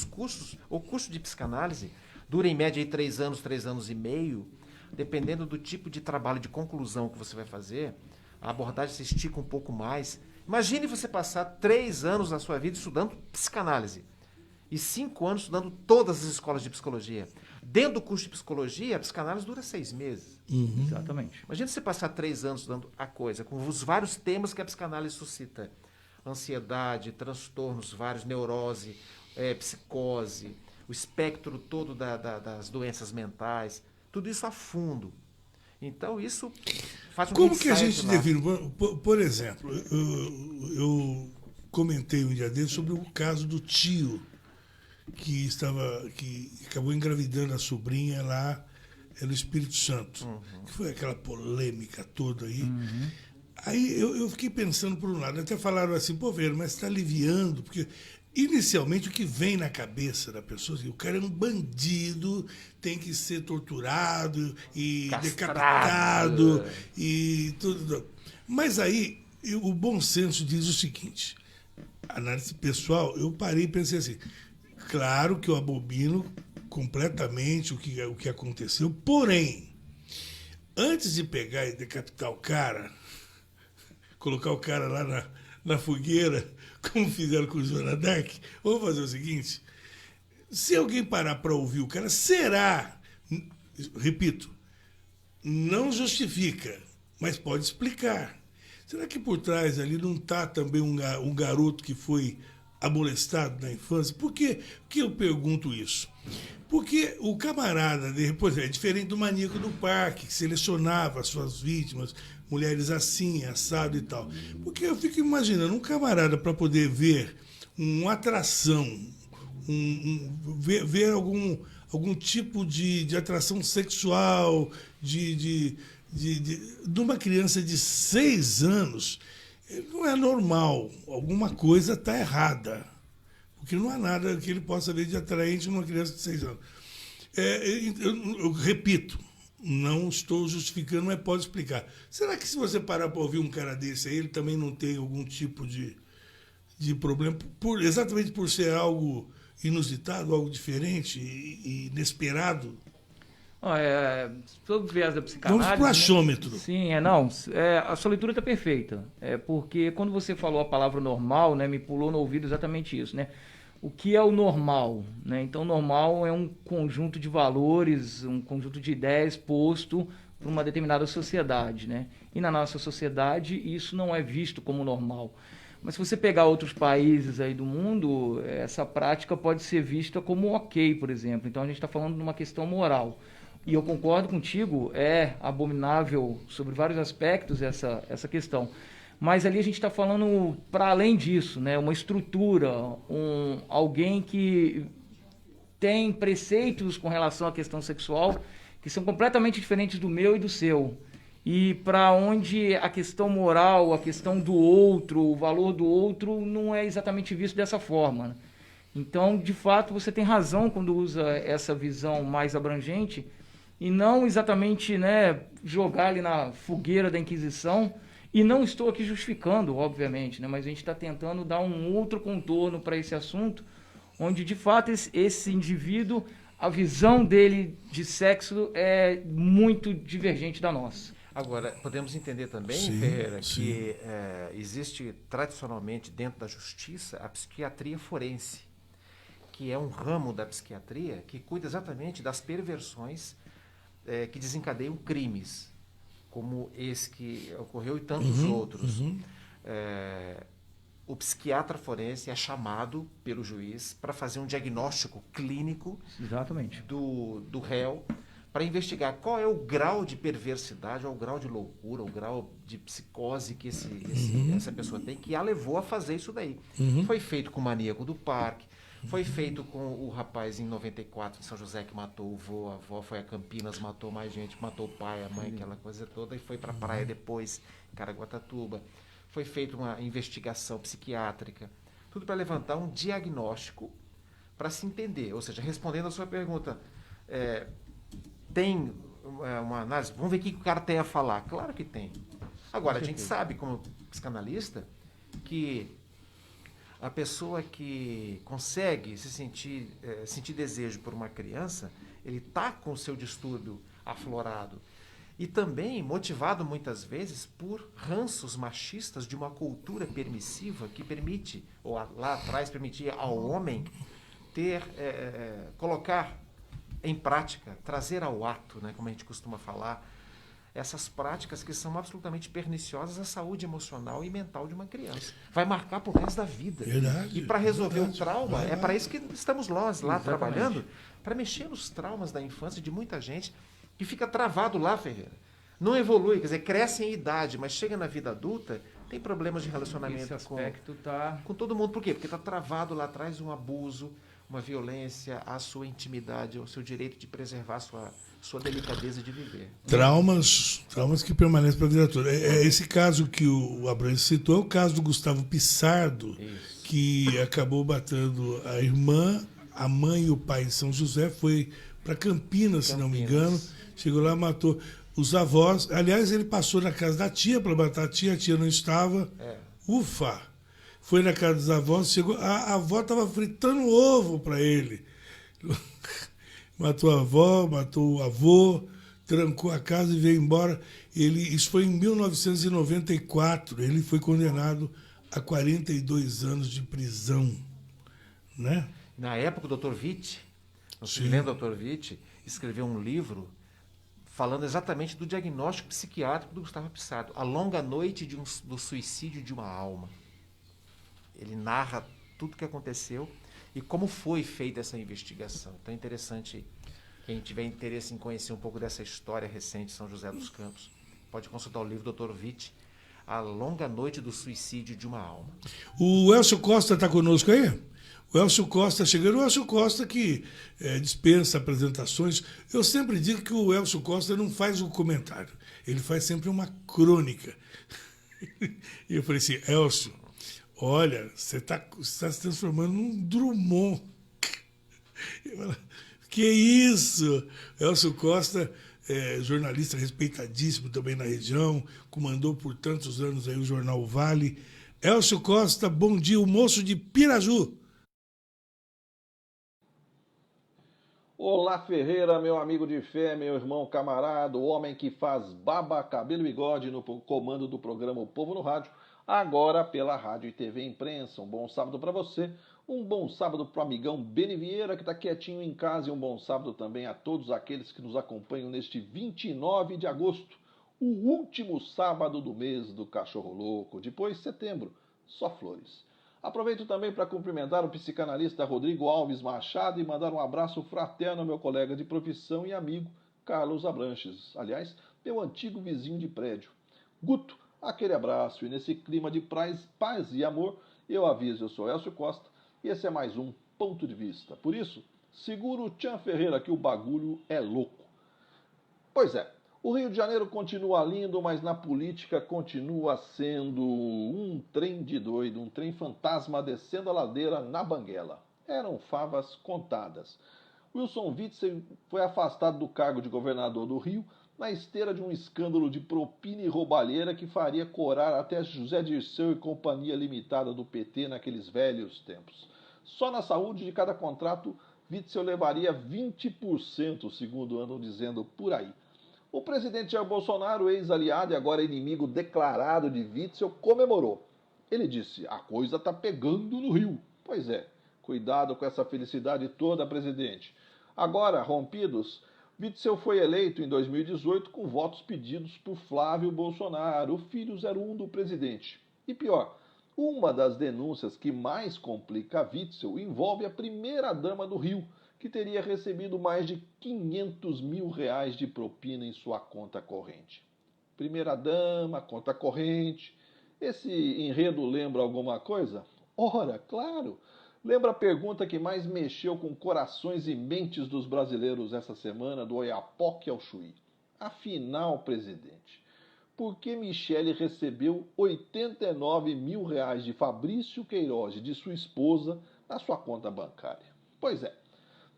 S14: o curso de psicanálise dura em média aí 3 anos, 3 anos e meio, dependendo do tipo de trabalho de conclusão que você vai fazer, a abordagem se estica um pouco mais. Imagine você passar 3 anos da sua vida estudando psicanálise e 5 anos estudando todas as escolas de psicologia. Dentro do curso de psicologia, a psicanálise dura 6 meses.
S15: Uhum. Exatamente.
S14: Imagine você passar 3 anos estudando a coisa, com os vários temas que a psicanálise suscita. Ansiedade, transtornos vários, neurose, psicose, o espectro todo das doenças mentais, tudo isso a fundo. Então, isso faz um
S12: Como que a gente
S14: lá.
S12: define? Por exemplo, eu comentei um dia dele sobre o caso do tio que acabou engravidando a sobrinha lá no Espírito Santo, que foi aquela polêmica toda aí. Aí eu fiquei pensando por um lado, até falaram assim, pô, velho, mas está aliviando, porque inicialmente o que vem na cabeça da pessoa, o cara é um bandido, tem que ser torturado e decapitado e tudo. Mas aí o bom senso diz o seguinte, análise pessoal, eu parei e pensei assim, claro que eu abomino completamente o que aconteceu, porém, antes de pegar e decapitar o cara, colocar o cara lá na fogueira, como fizeram com o Joana Dark, vamos fazer o seguinte, se alguém parar para ouvir o cara, será, repito, não justifica, mas pode explicar. Será que por trás ali não está também um garoto que foi amolestado na infância? Por que eu pergunto isso? Porque o camarada, depois é diferente do maníaco do parque, que selecionava as suas vítimas, mulheres assim, assado e tal. Porque eu fico imaginando um camarada para poder ver uma atração, ver algum tipo de atração sexual de uma criança de 6 anos, não é normal. Alguma coisa está errada. Porque não há nada que ele possa ver de atraente numa criança de 6 anos. Eu repito, não estou justificando, mas pode explicar. Será que se você parar para ouvir um cara desse aí, ele também não tem algum tipo de problema, exatamente por ser algo inusitado, algo diferente e inesperado?
S15: Sobre o viés da psicanálise...
S12: Vamos para o achômetro.
S15: Né? Sim, a sua leitura está perfeita. Porque quando você falou a palavra normal, né, me pulou no ouvido exatamente isso, né? O que é o normal? Né? Então, o normal é um conjunto de valores, um conjunto de ideias posto por uma determinada sociedade. Né? E na nossa sociedade, isso não é visto como normal. Mas se você pegar outros países aí do mundo, essa prática pode ser vista como ok, por exemplo. Então, a gente está falando de uma questão moral. E eu concordo contigo, é abominável sobre vários aspectos essa questão. Mas ali a gente está falando para além disso, né? Uma estrutura, alguém que tem preceitos com relação à questão sexual que são completamente diferentes do meu e do seu. E para onde a questão moral, a questão do outro, o valor do outro não é exatamente visto dessa forma. Né? Então, de fato, você tem razão quando usa essa visão mais abrangente e não exatamente, né, jogar ali na fogueira da Inquisição. E não estou aqui justificando, obviamente, né, mas a gente está tentando dar um outro contorno para esse assunto, onde de fato esse indivíduo, a visão dele de sexo é muito divergente da nossa.
S14: Agora, podemos entender também,
S12: Sim,
S14: Ferreira,
S12: sim.
S14: que existe tradicionalmente dentro da justiça a psiquiatria forense, que é um ramo da psiquiatria que cuida exatamente das perversões que desencadeiam crimes, como esse que ocorreu e tantos outros. O psiquiatra forense é chamado pelo juiz para fazer um diagnóstico clínico
S15: Exatamente.
S14: do réu, para investigar qual é o grau de perversidade, ou o grau de loucura, o grau de psicose que essa pessoa tem, que a levou a fazer isso daí. Foi feito com o maníaco do parque, foi feito com o rapaz em 94 em São José que matou o vô, a avó, foi a Campinas, matou mais gente, matou o pai, a mãe, aquela coisa toda, e foi para a praia depois, em Caraguatatuba. Foi feita uma investigação psiquiátrica, tudo para levantar um diagnóstico para se entender. Ou seja, respondendo a sua pergunta, tem uma análise, vamos ver o que o cara tem a falar. Claro que tem. Agora, a gente sabe, como psicanalista, que a pessoa que consegue sentir desejo por uma criança, ele está com o seu distúrbio aflorado. E também motivado muitas vezes por ranços machistas de uma cultura permissiva que permite, ou lá atrás permitia ao homem colocar em prática, trazer ao ato, né, como a gente costuma falar, essas práticas que são absolutamente perniciosas à saúde emocional e mental de uma criança. Vai marcar pro resto da vida.
S12: Verdade,
S14: e para resolver
S12: verdade.
S14: o trauma, é para isso que estamos nós lá
S15: Exatamente.
S14: trabalhando, para mexer nos traumas da infância de muita gente que fica travado lá, Ferreira. Não evolui, quer dizer, cresce em idade, mas chega na vida adulta, tem problemas de relacionamento
S15: Esse aspecto tá...
S14: com todo mundo. Por quê? Porque está travado lá atrás um abuso, uma violência à sua intimidade, ao seu direito de preservar sua delicadeza de viver.
S12: Traumas que permanecem para a vida toda. Esse caso que o Abrantes citou é o caso do Gustavo Pissardo, que acabou matando a irmã, a mãe e o pai em São José, foi para Campinas, se não me engano, chegou lá, matou os avós. Aliás, ele passou na casa da tia para matar a tia não estava. Ufa! Foi na casa dos avós, chegou, a avó estava fritando ovo para ele. Matou a avó, matou o avô, trancou a casa e veio embora. Isso foi em 1994. Ele foi condenado a 42 anos de prisão. Né?
S14: Na época, o Dr. Witt, o lendo Dr. Witt, escreveu um livro falando exatamente do diagnóstico psiquiátrico do Gustavo Pissardo, A Longa Noite do Suicídio de uma Alma. Ele narra tudo o que aconteceu e como foi feita essa investigação. Então é interessante, quem tiver interesse em conhecer um pouco dessa história recente de São José dos Campos, pode consultar o livro do Dr. Witt, A Longa Noite do Suicídio de uma Alma.
S12: O Elcio Costa está conosco aí? O Elcio Costa chegando. O Elcio Costa que dispensa apresentações. Eu sempre digo que o Elcio Costa não faz um comentário, ele faz sempre uma crônica. E eu falei assim, Elcio, olha, você está se transformando num Drummond. Que isso? Elcio Costa é jornalista respeitadíssimo também na região, comandou por tantos anos aí o jornal Vale. Elcio Costa, bom dia, o moço de Piraju.
S17: Olá, Ferreira, meu amigo de fé, meu irmão camarada, o homem que faz barba, cabelo e bigode no comando do programa O Povo no Rádio, agora pela Rádio e TV Imprensa. Um bom sábado para você, um bom sábado para o amigão Beni Vieira, que está quietinho em casa, e um bom sábado também a todos aqueles que nos acompanham neste 29 de agosto, o último sábado do mês do Cachorro Louco, depois setembro, só flores. Aproveito também para cumprimentar o psicanalista Rodrigo Alves Machado e mandar um abraço fraterno ao meu colega de profissão e amigo Carlos Abranches, aliás, meu antigo vizinho de prédio. Guto, aquele abraço, e nesse clima de paz e amor, eu aviso, eu sou Elcio Costa e esse é mais um Ponto de Vista. Por isso, segura o Tchan Ferreira que o bagulho é louco. Pois é, o Rio de Janeiro continua lindo, mas na política continua sendo um trem de doido, um trem fantasma descendo a ladeira na banguela. Eram favas contadas. Wilson Witzel foi afastado do cargo de governador do Rio na esteira de um escândalo de propina e roubalheira que faria corar até José Dirceu e Companhia Limitada do PT naqueles velhos tempos. Só na saúde de cada contrato, Witzel levaria 20%, segundo andam dizendo por aí. O presidente Jair Bolsonaro, ex-aliado e agora inimigo declarado de Witzel, comemorou. Ele disse, a coisa está pegando no Rio. Pois é, cuidado com essa felicidade toda, presidente. Agora, rompidos, Witzel foi eleito em 2018 com votos pedidos por Flávio Bolsonaro, o filho 01 do presidente. E pior, uma das denúncias que mais complica a Witzel envolve a primeira-dama do Rio, que teria recebido mais de R$500 mil de propina em sua conta corrente. Primeira-dama, conta corrente. Esse enredo lembra alguma coisa? Ora, claro! Lembra a pergunta que mais mexeu com corações e mentes dos brasileiros essa semana, do Oiapoque ao Chuí. Afinal, presidente, por que Michele recebeu R$89 mil de Fabrício Queiroz e de sua esposa na sua conta bancária? Pois é.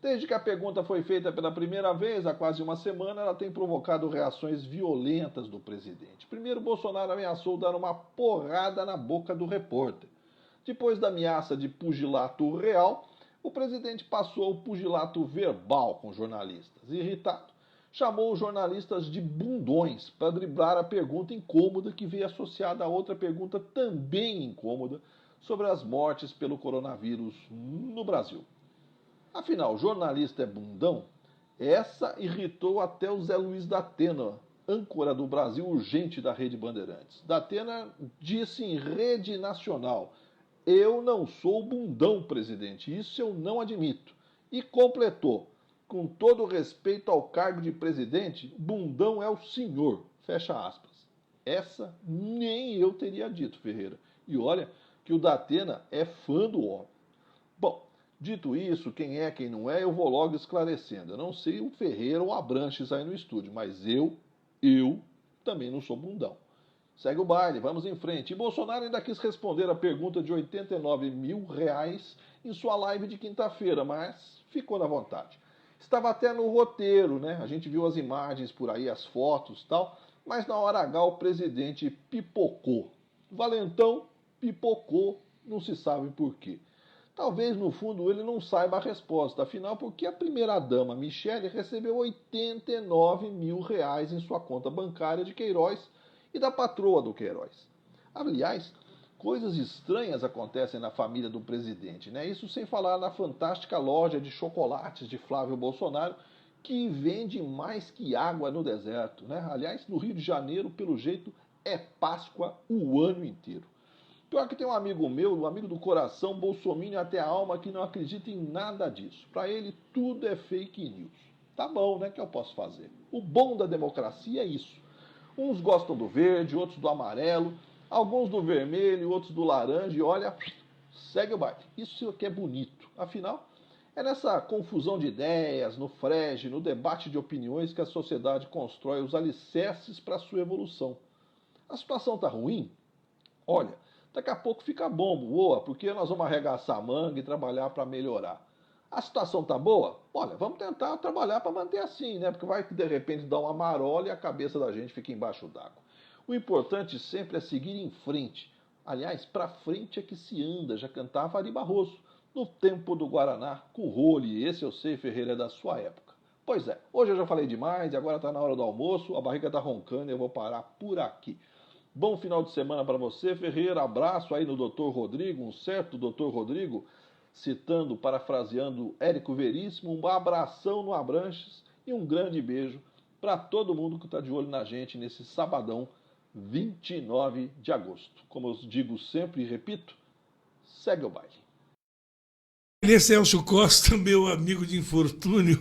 S17: Desde que a pergunta foi feita pela primeira vez, há quase uma semana, ela tem provocado reações violentas do presidente. Primeiro, Bolsonaro ameaçou dar uma porrada na boca do repórter. Depois da ameaça de pugilato real, o presidente passou ao pugilato verbal com jornalistas. Irritado, chamou os jornalistas de bundões para driblar a pergunta incômoda que veio associada a outra pergunta também incômoda sobre as mortes pelo coronavírus no Brasil. Afinal, jornalista é bundão? Essa irritou até o Zé Luiz da Atena, âncora do Brasil Urgente da Rede Bandeirantes. Da Atena disse em rede nacional, eu não sou bundão, presidente, isso eu não admito. E completou, com todo respeito ao cargo de presidente, bundão é o senhor, fecha aspas. Essa nem eu teria dito, Ferreira. E olha que o da Atena é fã do homem. Bom, dito isso, quem é, quem não é, eu vou logo esclarecendo. Eu não sei o Ferreira ou o Abranches aí no estúdio, mas eu também não sou bundão. Segue o baile, vamos em frente. E Bolsonaro ainda quis responder a pergunta de R$89 mil em sua live de quinta-feira, mas ficou na vontade. Estava até no roteiro, né? A gente viu as imagens por aí, as fotos e tal, mas na hora H o presidente pipocou. Valentão pipocou, não se sabe por quê. Talvez, no fundo, ele não saiba a resposta. Afinal, porque a primeira-dama, Michele, recebeu R$89 mil em sua conta bancária de Queiroz e da patroa do Queiroz. Aliás, coisas estranhas acontecem na família do presidente, né? Isso sem falar na fantástica loja de chocolates de Flávio Bolsonaro, que vende mais que água no deserto, né? Aliás, no Rio de Janeiro, pelo jeito, é Páscoa o ano inteiro. Pior que tem um amigo meu, um amigo do coração, bolsominion até a alma, que não acredita em nada disso. Para ele, tudo é fake news. Tá bom, né? Que eu posso fazer? O bom da democracia é isso. Uns gostam do verde, outros do amarelo, alguns do vermelho, outros do laranja, e olha, segue o baile. Isso aqui é bonito. Afinal, é nessa confusão de ideias, no frege, no debate de opiniões que a sociedade constrói os alicerces para a sua evolução. A situação tá ruim? Olha, daqui a pouco fica bom, boa, porque nós vamos arregaçar a manga e trabalhar para melhorar. A situação tá boa? Olha, vamos tentar trabalhar para manter assim, né? Porque vai que de repente dá uma marola e a cabeça da gente fica embaixo d'água. O importante sempre é seguir em frente. Aliás, para frente é que se anda, já cantava Ari Barroso, no tempo do Guaraná, com role. Esse eu sei, Ferreira, é da sua época. Pois é, hoje eu já falei demais e agora está na hora do almoço, a barriga tá roncando e eu vou parar por aqui. Bom final de semana para você, Ferreira. Abraço aí no Dr. Rodrigo, um certo Dr. Rodrigo, citando, parafraseando Érico Veríssimo. Um abração no Abranches e um grande beijo para todo mundo que está de olho na gente nesse sabadão, 29 de agosto. Como eu digo sempre e repito, segue o baile.
S12: Esse Elcio Costa, meu amigo de infortúnio.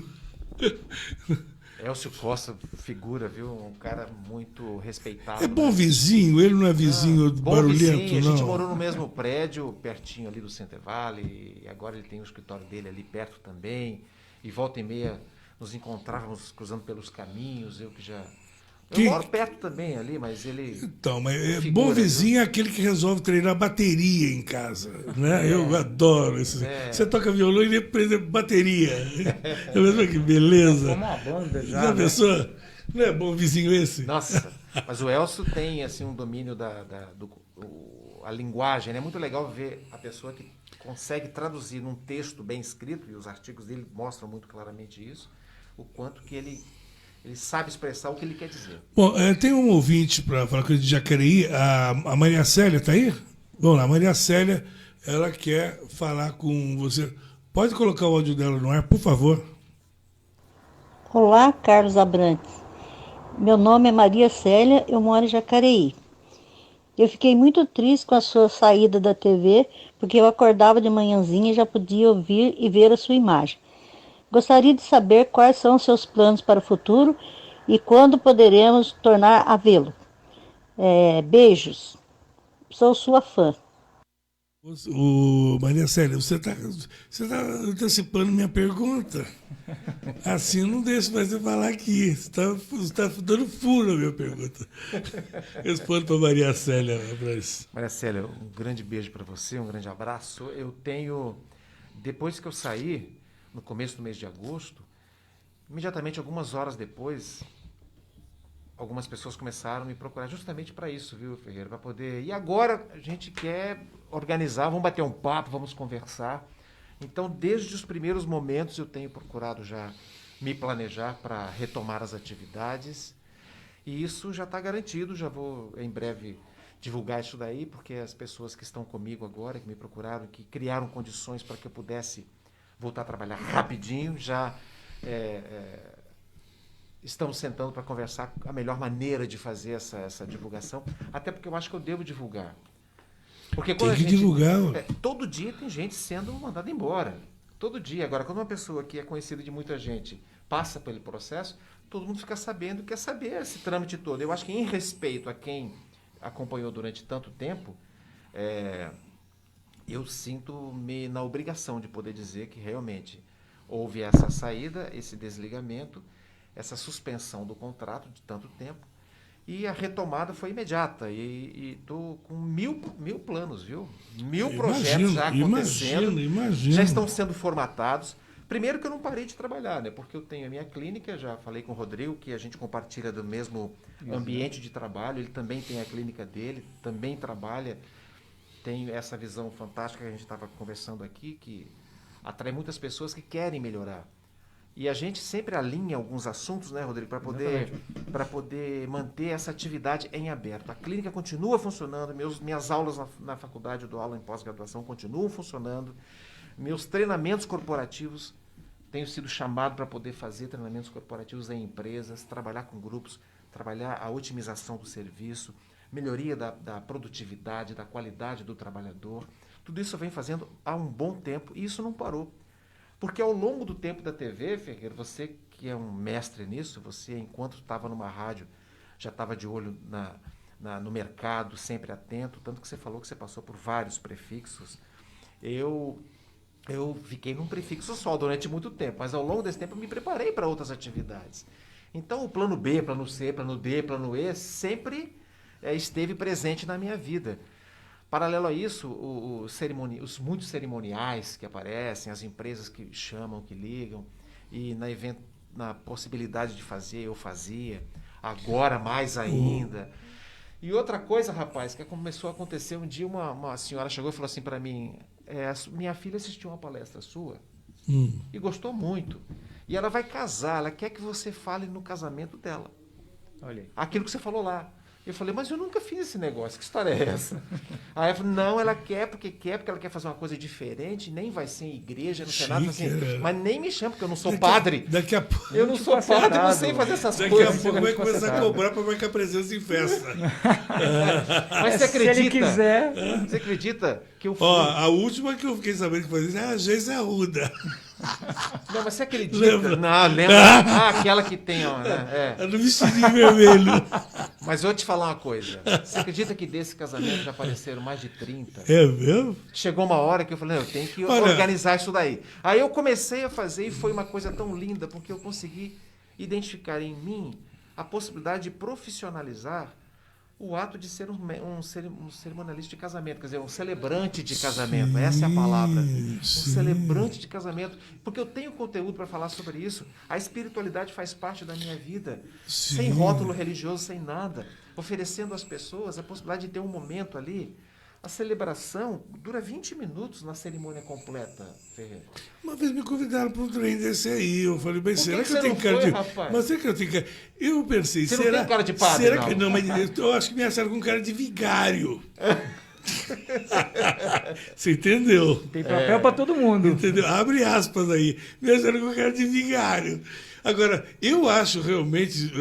S14: Elcio Costa, figura, viu? Um cara muito respeitado.
S12: É bom vizinho, ele não é vizinho barulhento,
S14: vizinho.
S12: não.
S14: A gente morou no mesmo prédio, pertinho ali do Center Valley, e agora ele tem o escritório dele ali perto também. E volta e meia nos encontrávamos cruzando pelos caminhos, eu que já... Eu moro perto também ali, mas ele...
S12: Então, mas bom vizinho é aquele que resolve treinar bateria em casa, né? Eu adoro isso. Você toca violão e ele aprende bateria. Que beleza.
S15: Como uma banda já.
S12: Já pensou? Não é bom vizinho esse?
S14: Nossa. Mas o Elcio tem assim, um domínio a linguagem. É muito legal ver a pessoa que consegue traduzir num texto bem escrito, e os artigos dele mostram muito claramente isso, o quanto que ele sabe expressar o que ele quer dizer.
S12: Bom, tem um ouvinte para falar com ele de Jacareí, a Maria Célia está aí? Vamos lá, a Maria Célia, ela quer falar com você. Pode colocar o áudio dela no ar, por favor?
S18: Olá, Carlos Abrantes. Meu nome é Maria Célia, eu moro em Jacareí. Eu fiquei muito triste com a sua saída da TV, porque eu acordava de manhãzinha e já podia ouvir e ver a sua imagem. Gostaria de saber quais são os seus planos para o futuro e quando poderemos tornar a vê-lo. Beijos. Sou sua fã.
S12: Maria Célia, você tá antecipando minha pergunta. Assim não deixa mais eu falar aqui. Você tá dando furo na minha pergunta. Respondo para Maria Célia.
S14: Maria Célia, um grande beijo para você, um grande abraço. Eu tenho, depois que eu saí, no começo do mês de agosto, imediatamente, algumas horas depois, algumas pessoas começaram a me procurar justamente para isso, viu, Ferreira? Para poder... E agora a gente quer organizar, vamos bater um papo, vamos conversar. Então, desde os primeiros momentos, eu tenho procurado já me planejar para retomar as atividades. E isso já está garantido, já vou em breve divulgar isso daí, porque as pessoas que estão comigo agora, que me procuraram, que criaram condições para que eu pudesse voltar a trabalhar rapidinho, já estamos sentando para conversar a melhor maneira de fazer essa divulgação, até porque eu acho que eu devo divulgar. Porque quando
S12: tem que divulgar.
S14: Todo dia tem gente sendo mandada embora. Todo dia. Agora, quando uma pessoa que é conhecida de muita gente passa pelo processo, todo mundo fica sabendo, quer saber esse trâmite todo. Eu acho que em respeito a quem acompanhou durante tanto tempo, eu sinto-me na obrigação de poder dizer que realmente houve essa saída, esse desligamento, essa suspensão do contrato de tanto tempo, e a retomada foi imediata. E estou com mil planos, viu? 1000 projetos já acontecendo,
S12: Imagino.
S14: já estão sendo formatados. Primeiro que eu não parei de trabalhar, né? Porque eu tenho a minha clínica, já falei com o Rodrigo, que a gente compartilha do mesmo ambiente de trabalho, ele também tem a clínica dele, também trabalha, tem essa visão fantástica que a gente estava conversando aqui, que atrai muitas pessoas que querem melhorar. E a gente sempre alinha alguns assuntos, né, Rodrigo, para poder manter essa atividade em aberto. A clínica continua funcionando, minhas aulas na faculdade, eu dou aula em pós-graduação, continuam funcionando. Meus treinamentos corporativos, tenho sido chamado para poder fazer treinamentos corporativos em empresas, trabalhar com grupos, trabalhar a otimização do serviço, melhoria da produtividade, da qualidade do trabalhador. Tudo isso eu venho fazendo há um bom tempo e isso não parou. Porque ao longo do tempo da TV, Ferreira, você que é um mestre nisso, você enquanto estava numa rádio, já estava de olho no mercado, sempre atento, tanto que você falou que você passou por vários prefixos. Eu fiquei num prefixo só durante muito tempo, mas ao longo desse tempo eu me preparei para outras atividades. Então o plano B, plano C, plano D, plano E sempre esteve presente na minha vida. Paralelo a isso, os muitos cerimoniais que aparecem, as empresas que chamam, que ligam, e na possibilidade de fazer, eu fazia, agora mais ainda. E outra coisa, rapaz, que começou a acontecer um dia, uma senhora chegou e falou assim para mim, minha filha assistiu uma palestra sua e gostou muito. E ela vai casar, ela quer que você fale no casamento dela.
S15: Olha aí.
S14: Aquilo que você falou lá. Eu falei, mas eu nunca fiz esse negócio, que história é essa? Aí ela falou, não, ela quer porque ela quer fazer uma coisa diferente, nem vai ser em igreja, não sei nada, assim, mas nem me chama, porque eu não sou padre.
S12: Daqui a pouco.
S14: Eu não sou padre, não sei fazer essas coisas.
S12: Daqui a pouco vai começar a cobrar para marcar presença em festa.
S14: Mas você acredita?
S15: Se ele quiser.
S14: Você acredita que eu fui...
S12: A última que eu fiquei sabendo que fazia é a Geise Arruda.
S14: Não, mas você acredita?
S12: Lembra?
S14: Não, lembra? aquela que tem, ó, né?
S12: No vestidinho vermelho.
S14: Mas eu vou te falar uma coisa. Você acredita que desse casamento já apareceram mais de 30?
S12: É mesmo?
S14: Chegou uma hora que eu falei, eu tenho que organizar isso daí. Aí eu comecei a fazer e foi uma coisa tão linda, porque eu consegui identificar em mim a possibilidade de profissionalizar o ato de ser um cerimonialista de casamento, quer dizer, um celebrante de casamento, essa é a palavra. Um celebrante de casamento, porque eu tenho conteúdo para falar sobre isso. A espiritualidade faz parte da minha vida, sem rótulo religioso, sem nada, oferecendo às pessoas a possibilidade de ter um momento ali. A celebração dura 20 minutos na cerimônia completa, Ferreira.
S12: Uma vez me convidaram para um trem desse aí. Eu falei, bem, será que eu tenho cara de...
S14: rapaz?
S12: Mas será que eu tenho cara... Eu pensei,
S14: Você
S12: será...
S14: não tem cara de padre,
S12: será
S14: não?
S12: que... Não, mas eu acho que me acharam com cara de vigário. Você entendeu?
S15: Tem papel para todo mundo.
S12: Entendeu? Abre aspas aí. Me acharam com cara de vigário. Agora, eu acho realmente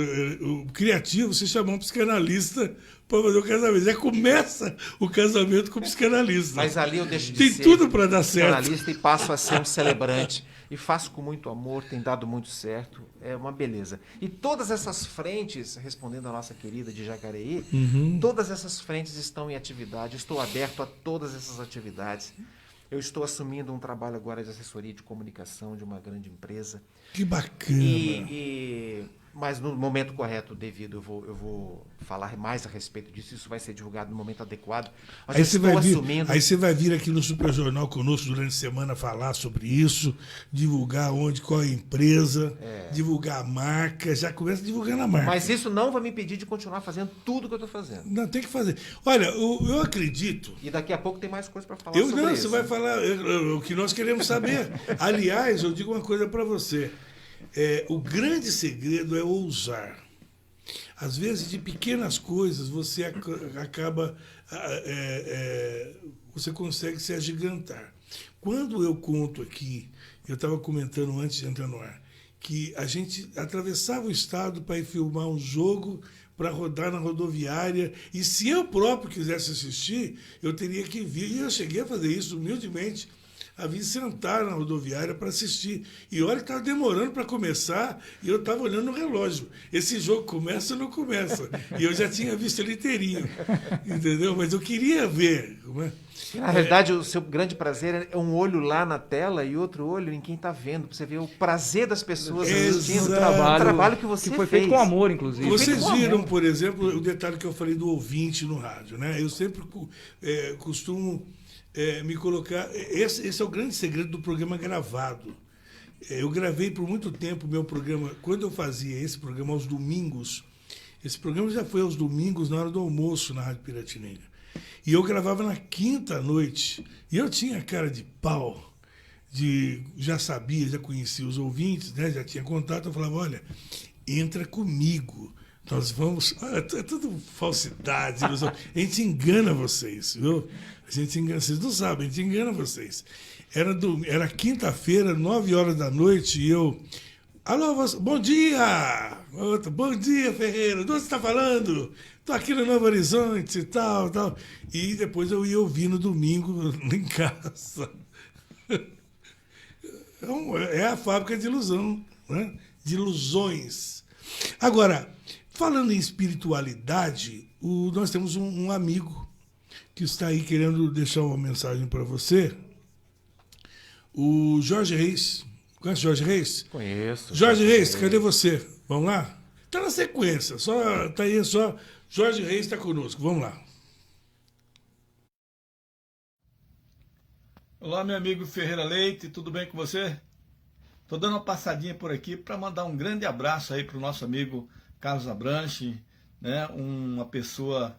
S12: o criativo você chamar um psicanalista para fazer o casamento. Já começa o casamento com o psicanalista.
S14: Mas ali eu deixo de
S12: Tem
S14: ser
S12: tudo para dar certo.
S14: psicanalista e passo a ser um celebrante. E faço com muito amor, tem dado muito certo. É uma beleza. E todas essas frentes, respondendo a nossa querida de Jacareí, todas essas frentes estão em atividade. Estou aberto a todas essas atividades. Eu estou assumindo um trabalho agora de assessoria de comunicação de uma grande empresa.
S12: Que bacana.
S14: Mas no momento correto, devido, eu vou falar mais a respeito disso. Isso vai ser divulgado no momento adequado. Mas
S12: Aí você vai vir aqui no Super Jornal conosco durante a semana falar sobre isso, divulgar qual é a empresa, divulgar a marca, já começa divulgando a marca.
S14: Mas isso não vai me impedir de continuar fazendo tudo que eu estou fazendo.
S12: Não, tem que fazer. Olha, eu acredito...
S14: E daqui a pouco tem mais coisa para falar sobre isso.
S12: Você vai falar o que nós queremos saber. Aliás, eu digo uma coisa para você. O grande segredo é ousar. Às vezes, de pequenas coisas, você acaba... você consegue se agigantar. Quando eu conto aqui, eu estava comentando antes de entrar no ar, que a gente atravessava o estado para ir filmar um jogo, para rodar na rodoviária, e se eu próprio quisesse assistir, eu teria que vir. E eu cheguei a fazer isso humildemente, a vir sentar na rodoviária para assistir. E olha que estava demorando para começar, e eu estava olhando no relógio. Esse jogo começa ou não começa? E eu já tinha visto ele inteirinho, entendeu? Mas eu queria ver.
S14: Na realidade, o seu grande prazer é um olho lá na tela e outro olho em quem está vendo. Para você ver o prazer das pessoas assistindo o trabalho que você
S15: foi
S14: fez.
S15: feito com amor, inclusive.
S12: Vocês viram, por exemplo, o detalhe que eu falei do ouvinte no rádio, né? Eu sempre costumo... me colocar... Esse é o grande segredo do programa gravado. Eu gravei por muito tempo o meu programa... Quando eu fazia esse programa aos domingos... Esse programa já foi aos domingos, na hora do almoço, na Rádio Piratininga. E eu gravava na quinta noite. E eu tinha cara de pau. Já sabia, já conhecia os ouvintes, né? Já tinha contato. Eu falava, olha, entra comigo. Nós vamos... é tudo falsidade, ilusão. A gente engana vocês, viu? A gente engana, vocês não sabem, a gente engana vocês. Era quinta-feira, 9 horas da noite, e eu... Alô, bom dia! Bom dia, Ferreira. De onde você está falando? Estou aqui no Novo Horizonte e tal. E depois eu ia ouvir no domingo em casa. É a fábrica de ilusão, né? De ilusões. Agora, falando em espiritualidade, nós temos um amigo que está aí querendo deixar uma mensagem para você. O Jorge Reis. Conhece o Jorge Reis?
S14: Conheço.
S12: Jorge Reis, cadê você? Vamos lá? Está na sequência. Está aí só. Jorge Reis está conosco. Vamos lá.
S19: Olá, meu amigo Ferreira Leite, tudo bem com você? Estou dando uma passadinha por aqui para mandar um grande abraço aí para o nosso amigo Carlos Abranche, né? Uma pessoa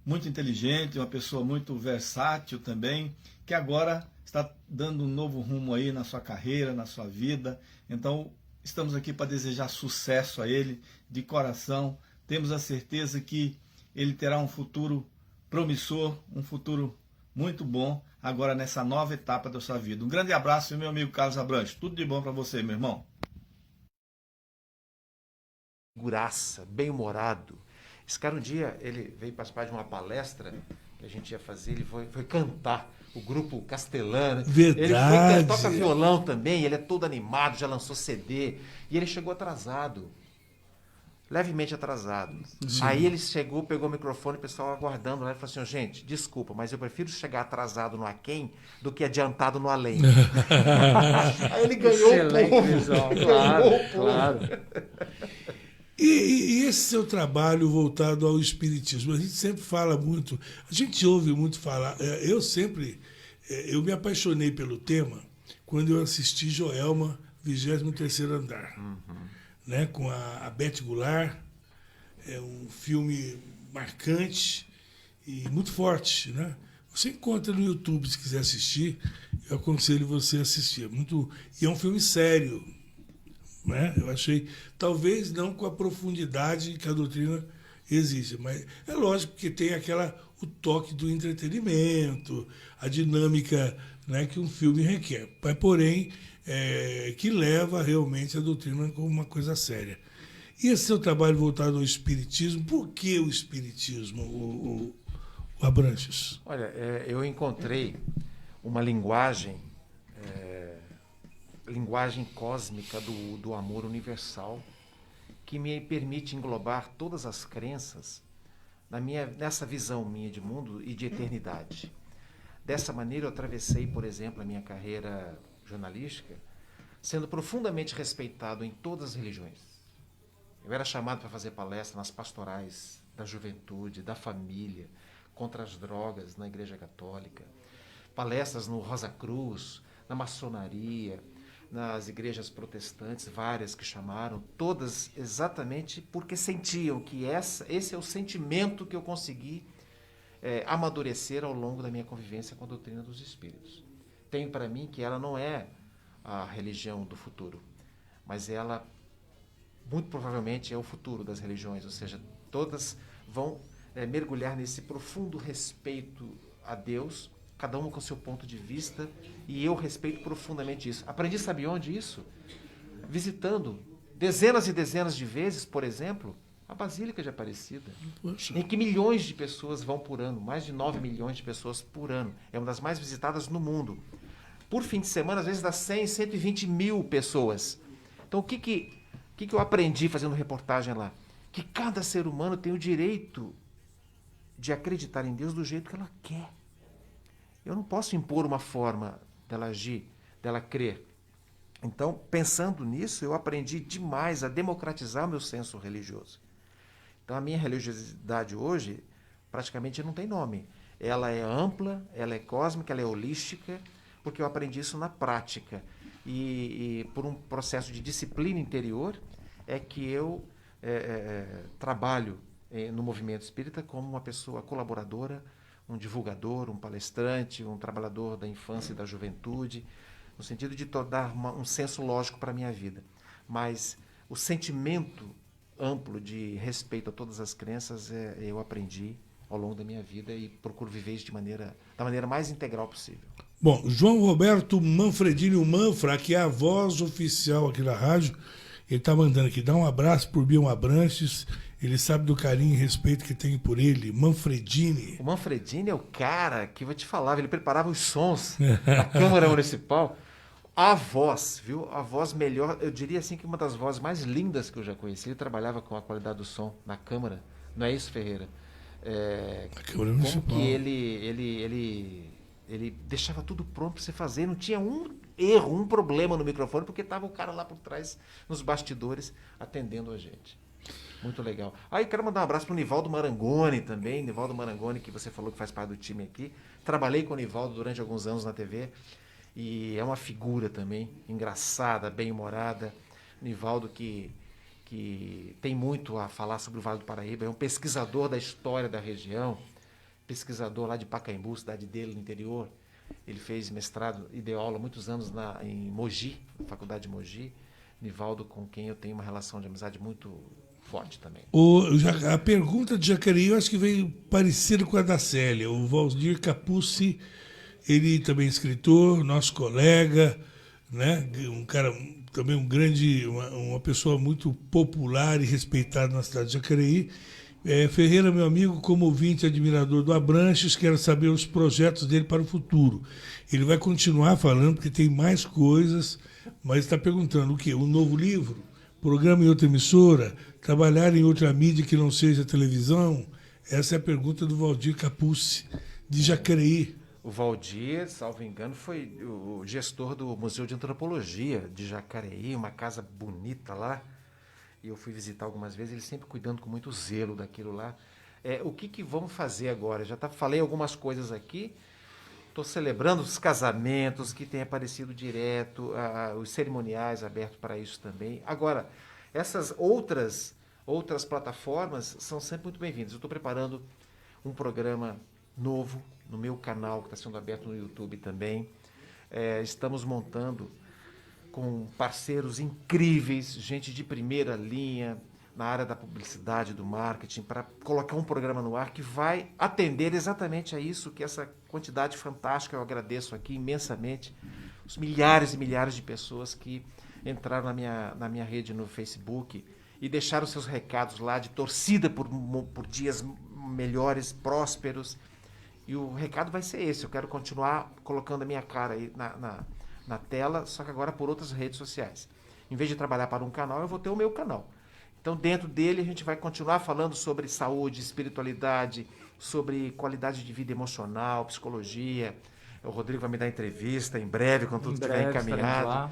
S19: muito inteligente, uma pessoa muito versátil também, que agora está dando um novo rumo aí na sua carreira, na sua vida. Então, estamos aqui para desejar sucesso a ele, de coração. Temos a certeza que ele terá um futuro promissor, um futuro muito bom, agora nessa nova etapa da sua vida. Um grande abraço, meu amigo Carlos Abranche. Tudo de bom para você, meu irmão.
S14: Figuraça, bem-humorado. Esse cara, um dia, ele veio participar de uma palestra que a gente ia fazer, ele foi cantar. O grupo Castelano.
S12: Verdade.
S14: Ele toca violão também, ele é todo animado, já lançou CD. E ele chegou atrasado. Levemente atrasado. Sim. Aí ele chegou, pegou o microfone, o pessoal aguardando lá, e falou assim, gente, desculpa, mas eu prefiro chegar atrasado no aquém do que adiantado no além. Aí ele ganhou o povo.
S15: Claro, claro.
S12: E esse seu trabalho voltado ao espiritismo, a gente sempre fala muito, a gente ouve muito falar, eu me apaixonei pelo tema quando eu assisti Joelma, 23º Andar, né, com a Beth Goulart. É um filme marcante e muito forte, né? Você encontra no YouTube, se quiser assistir, eu aconselho você a assistir. E é um filme sério, né? Eu achei, talvez não com a profundidade que a doutrina exige, mas é lógico que tem o toque do entretenimento, a dinâmica, né, que um filme requer, mas porém que leva realmente a doutrina como uma coisa séria. E esse seu trabalho voltado ao espiritismo, por que o espiritismo, o Abranches?
S14: Olha, eu encontrei uma linguagem cósmica do amor universal, que me permite englobar todas as crenças nessa visão minha de mundo e de eternidade. Dessa maneira eu atravessei, por exemplo, a minha carreira jornalística, sendo profundamente respeitado em todas as religiões. Eu era chamado para fazer palestra nas pastorais da juventude, da família, contra as drogas na Igreja Católica, palestras no Rosa Cruz, na maçonaria, nas igrejas protestantes, várias que chamaram, todas exatamente porque sentiam que esse é o sentimento que eu consegui amadurecer ao longo da minha convivência com a doutrina dos espíritos. Tenho para mim que ela não é a religião do futuro, mas ela muito provavelmente é o futuro das religiões, ou seja, todas vão mergulhar nesse profundo respeito a Deus, cada uma com seu ponto de vista, e eu respeito profundamente isso. Aprendi, sabe onde isso? Visitando dezenas e dezenas de vezes, por exemplo, a Basílica de Aparecida, em que milhões de pessoas vão por ano, mais de 9 milhões de pessoas por ano. É uma das mais visitadas no mundo. Por fim de semana, às vezes dá 100, 120 mil pessoas. Então, o que eu aprendi fazendo reportagem lá? Que cada ser humano tem o direito de acreditar em Deus do jeito que ela quer. Eu não posso impor uma forma dela agir, dela crer. Então, pensando nisso, eu aprendi demais a democratizar o meu senso religioso. Então, a minha religiosidade hoje praticamente não tem nome. Ela é ampla, ela é cósmica, ela é holística, porque eu aprendi isso na prática. E por um processo de disciplina interior é que eu trabalho no movimento espírita como uma pessoa colaboradora, um divulgador, um palestrante, um trabalhador da infância e da juventude, no sentido de dar um senso lógico para a minha vida. Mas o sentimento amplo de respeito a todas as crenças eu aprendi ao longo da minha vida e procuro viver isso da maneira mais integral possível.
S12: Bom, João Roberto Manfredini, o Manfra, que é a voz oficial aqui da rádio, ele está mandando aqui, dá um abraço por Bion Abranches, ele sabe do carinho e respeito que tem por ele, Manfredini.
S14: O Manfredini é o cara que, vou te falar, ele preparava os sons da Câmara Municipal. A voz, viu? A voz melhor, eu diria assim que uma das vozes mais lindas que eu já conheci. Ele trabalhava com a qualidade do som na Câmara, não é isso, Ferreira?
S12: A Câmara Municipal.
S14: Como que ele deixava tudo pronto para você fazer, não tinha um erro, um problema no microfone, porque estava o cara lá por trás, nos bastidores, atendendo a gente. Muito legal. Aí quero mandar um abraço para o Nivaldo Marangoni também. Nivaldo Marangoni, que você falou que faz parte do time aqui. Trabalhei com o Nivaldo durante alguns anos na TV e é uma figura também, engraçada, bem-humorada. Nivaldo que tem muito a falar sobre o Vale do Paraíba, é um pesquisador da história da região, pesquisador lá de Pacaembu, cidade dele no interior. Ele fez mestrado e deu aula há muitos anos em Mogi, na Faculdade de Mogi. Nivaldo, com quem eu tenho uma relação de amizade muito forte também.
S12: A pergunta de Jacareí, eu acho que veio parecida com a da Célia. O Valdir Capucci, ele também é escritor, nosso colega, né? Um cara também uma pessoa muito popular e respeitada na cidade de Jacareí. Ferreira, meu amigo, como ouvinte e admirador do Abranches, quero saber os projetos dele para o futuro. Ele vai continuar falando, porque tem mais coisas, mas está perguntando o quê? Um novo livro? Programa em outra emissora? Trabalhar em outra mídia que não seja televisão? Essa é a pergunta do Valdir Capucci, de Jacareí.
S14: O Valdir, salvo engano, foi o gestor do Museu de Antropologia de Jacareí, uma casa bonita lá. e eu fui visitar algumas vezes, ele sempre cuidando com muito zelo daquilo lá. O que vamos fazer agora? Falei algumas coisas aqui, estou celebrando os casamentos que têm aparecido direto, os cerimoniais abertos para isso também. Agora, essas outras plataformas são sempre muito bem-vindas. Eu estou preparando um programa novo no meu canal, que está sendo aberto no YouTube também. Estamos montando com parceiros incríveis, gente de primeira linha, na área da publicidade, do marketing, para colocar um programa no ar que vai atender exatamente a isso, que essa quantidade fantástica, eu agradeço aqui imensamente, os milhares e milhares de pessoas que entraram na minha rede no Facebook e deixaram seus recados lá de torcida por dias melhores, prósperos. E o recado vai ser esse, eu quero continuar colocando a minha cara aí na tela, só que agora por outras redes sociais. Em vez de trabalhar para um canal, eu vou ter o meu canal. Então, dentro dele, a gente vai continuar falando sobre saúde, espiritualidade, sobre qualidade de vida emocional, psicologia. O Rodrigo vai me dar entrevista em breve, quando tudo estiver encaminhado.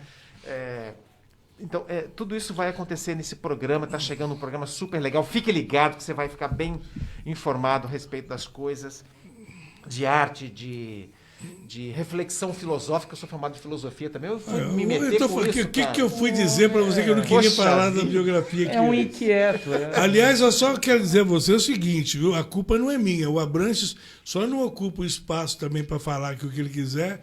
S14: Então, tudo isso vai acontecer nesse programa. Está chegando um programa super legal. Fique ligado que você vai ficar bem informado a respeito das coisas, de arte, de reflexão filosófica. Eu sou formado em filosofia também. Eu fui me meter com isso.
S12: O que eu fui dizer para você que eu não queria falar da biografia aqui?
S15: É um inquieto.
S12: Aliás, eu só quero dizer a você o seguinte, viu? A culpa não é minha. O Abranches só não ocupa o espaço também para falar o que ele quiser,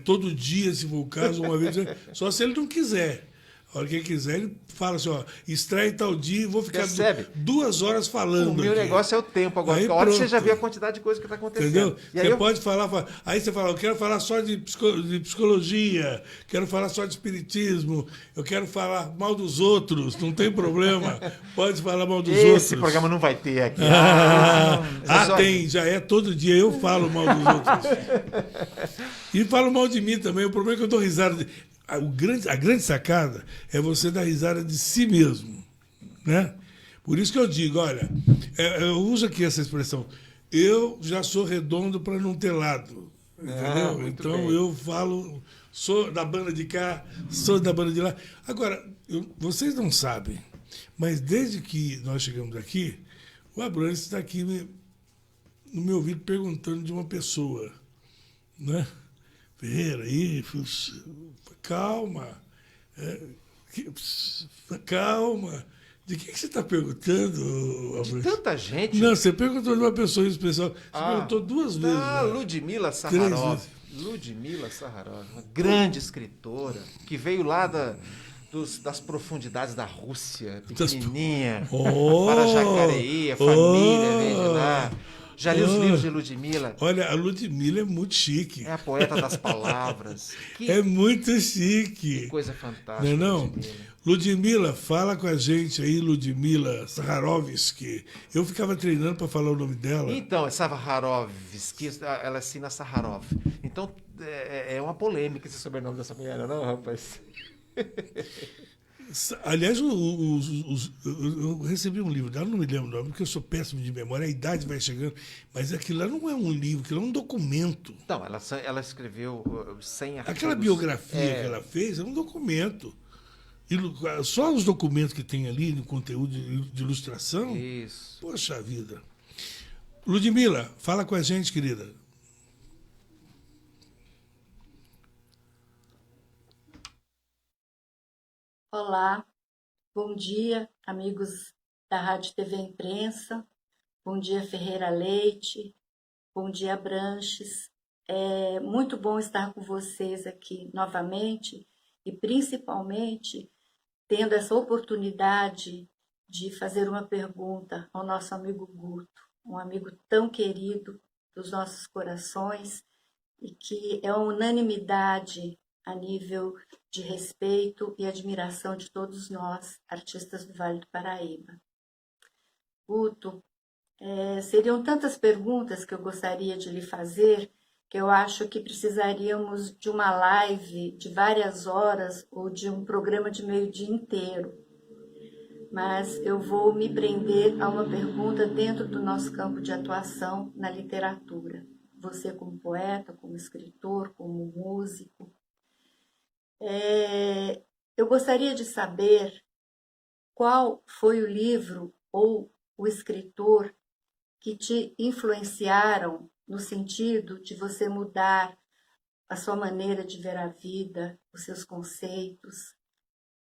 S12: todo dia, se for o caso, uma vez, só se ele não quiser. A hora que ele quiser, ele fala assim, estreia tal dia e vou ficar 2 horas falando.
S14: O meu negócio é o tempo agora. Aí, a hora que você já viu a quantidade de coisa que está acontecendo.
S12: Entendeu? Você pode falar, aí você fala, eu quero falar só de psicologia, quero falar só de espiritismo, eu quero falar mal dos outros, não tem problema. Pode falar mal dos outros.
S14: Esse programa não vai ter aqui.
S12: Tem, já é todo dia, eu falo mal dos outros. E falo mal de mim também, o problema é que eu dou risada. A grande sacada é você dar risada de si mesmo, né? Por isso que eu digo, olha, eu uso aqui essa expressão, eu já sou redondo para não ter lado, entendeu? Então bem. Eu falo, sou da banda de cá, sou da banda de lá. Agora, vocês não sabem, mas desde que nós chegamos aqui, o Abrantes está aqui no meu ouvido perguntando de uma pessoa, né? Ferreira, calma, calma. De quem que você está perguntando?
S14: De tanta gente.
S12: Não, você perguntou de uma pessoa especial. Você perguntou 2 vezes.
S14: Ludmila Saharov. Ludmila Saharov, uma grande escritora, que veio lá das profundidades da Rússia, pequenininha, para Jacareí, a família veio de lá. Já li os livros de Ludmila.
S12: Olha, a Ludmila é muito chique.
S14: É a poeta das palavras.
S12: É muito chique.
S14: Que coisa fantástica.
S12: Não? Ludmila, fala com a gente aí, Ludmila Saharovsky. Eu ficava treinando para falar o nome dela.
S14: Então, é Saharovsky, ela assina Saharov. Então, é uma polêmica esse sobrenome dessa mulher, não, rapaz?
S12: Aliás, eu recebi um livro dela, não me lembro o nome, porque eu sou péssimo de memória, a idade vai chegando, mas aquilo lá não é um livro, aquilo é um documento.
S14: Não, ela escreveu 100 artigos.
S12: Aquela biografia que ela fez é um documento. Só os documentos que tem ali, no conteúdo de ilustração.
S14: Isso.
S12: Poxa vida. Ludmila, fala com a gente, querida.
S18: Olá, bom dia, amigos da Rádio TV Imprensa, bom dia Ferreira Leite, bom dia Abranches. É muito bom estar com vocês aqui novamente e principalmente tendo essa oportunidade de fazer uma pergunta ao nosso amigo Guto, um amigo tão querido dos nossos corações e que é uma unanimidade a nível de respeito e admiração de todos nós, artistas do Vale do Paraíba. Guto, seriam tantas perguntas que eu gostaria de lhe fazer, que eu acho que precisaríamos de uma live de várias horas ou de um programa de meio-dia inteiro. Mas eu vou me prender a uma pergunta dentro do nosso campo de atuação na literatura. Você como poeta, como escritor, como músico. Eu gostaria de saber
S20: qual foi o livro ou o escritor que te influenciaram no sentido de você mudar a sua maneira de ver a vida, os seus conceitos,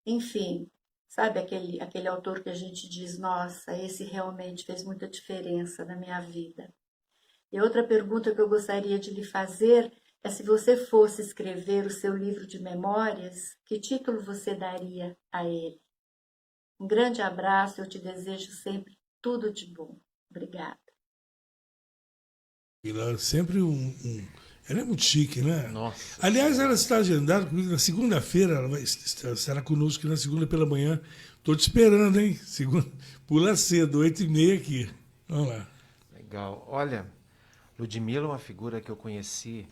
S20: enfim, sabe aquele autor que a gente diz, nossa, esse realmente fez muita diferença na minha vida. E outra pergunta que eu gostaria de lhe fazer é se você fosse escrever o seu livro de memórias, que título você daria a ele? Um grande abraço, eu te desejo sempre tudo de bom. Obrigada.
S12: Ela sempre ela é muito chique, né?
S14: Nossa.
S12: Aliás, ela está agendada comigo na segunda-feira, ela estará conosco na segunda pela manhã. Estou te esperando, hein? Pula cedo, 8h30 aqui. Vamos lá.
S14: Legal. Olha, Ludmilla é uma figura que eu conheci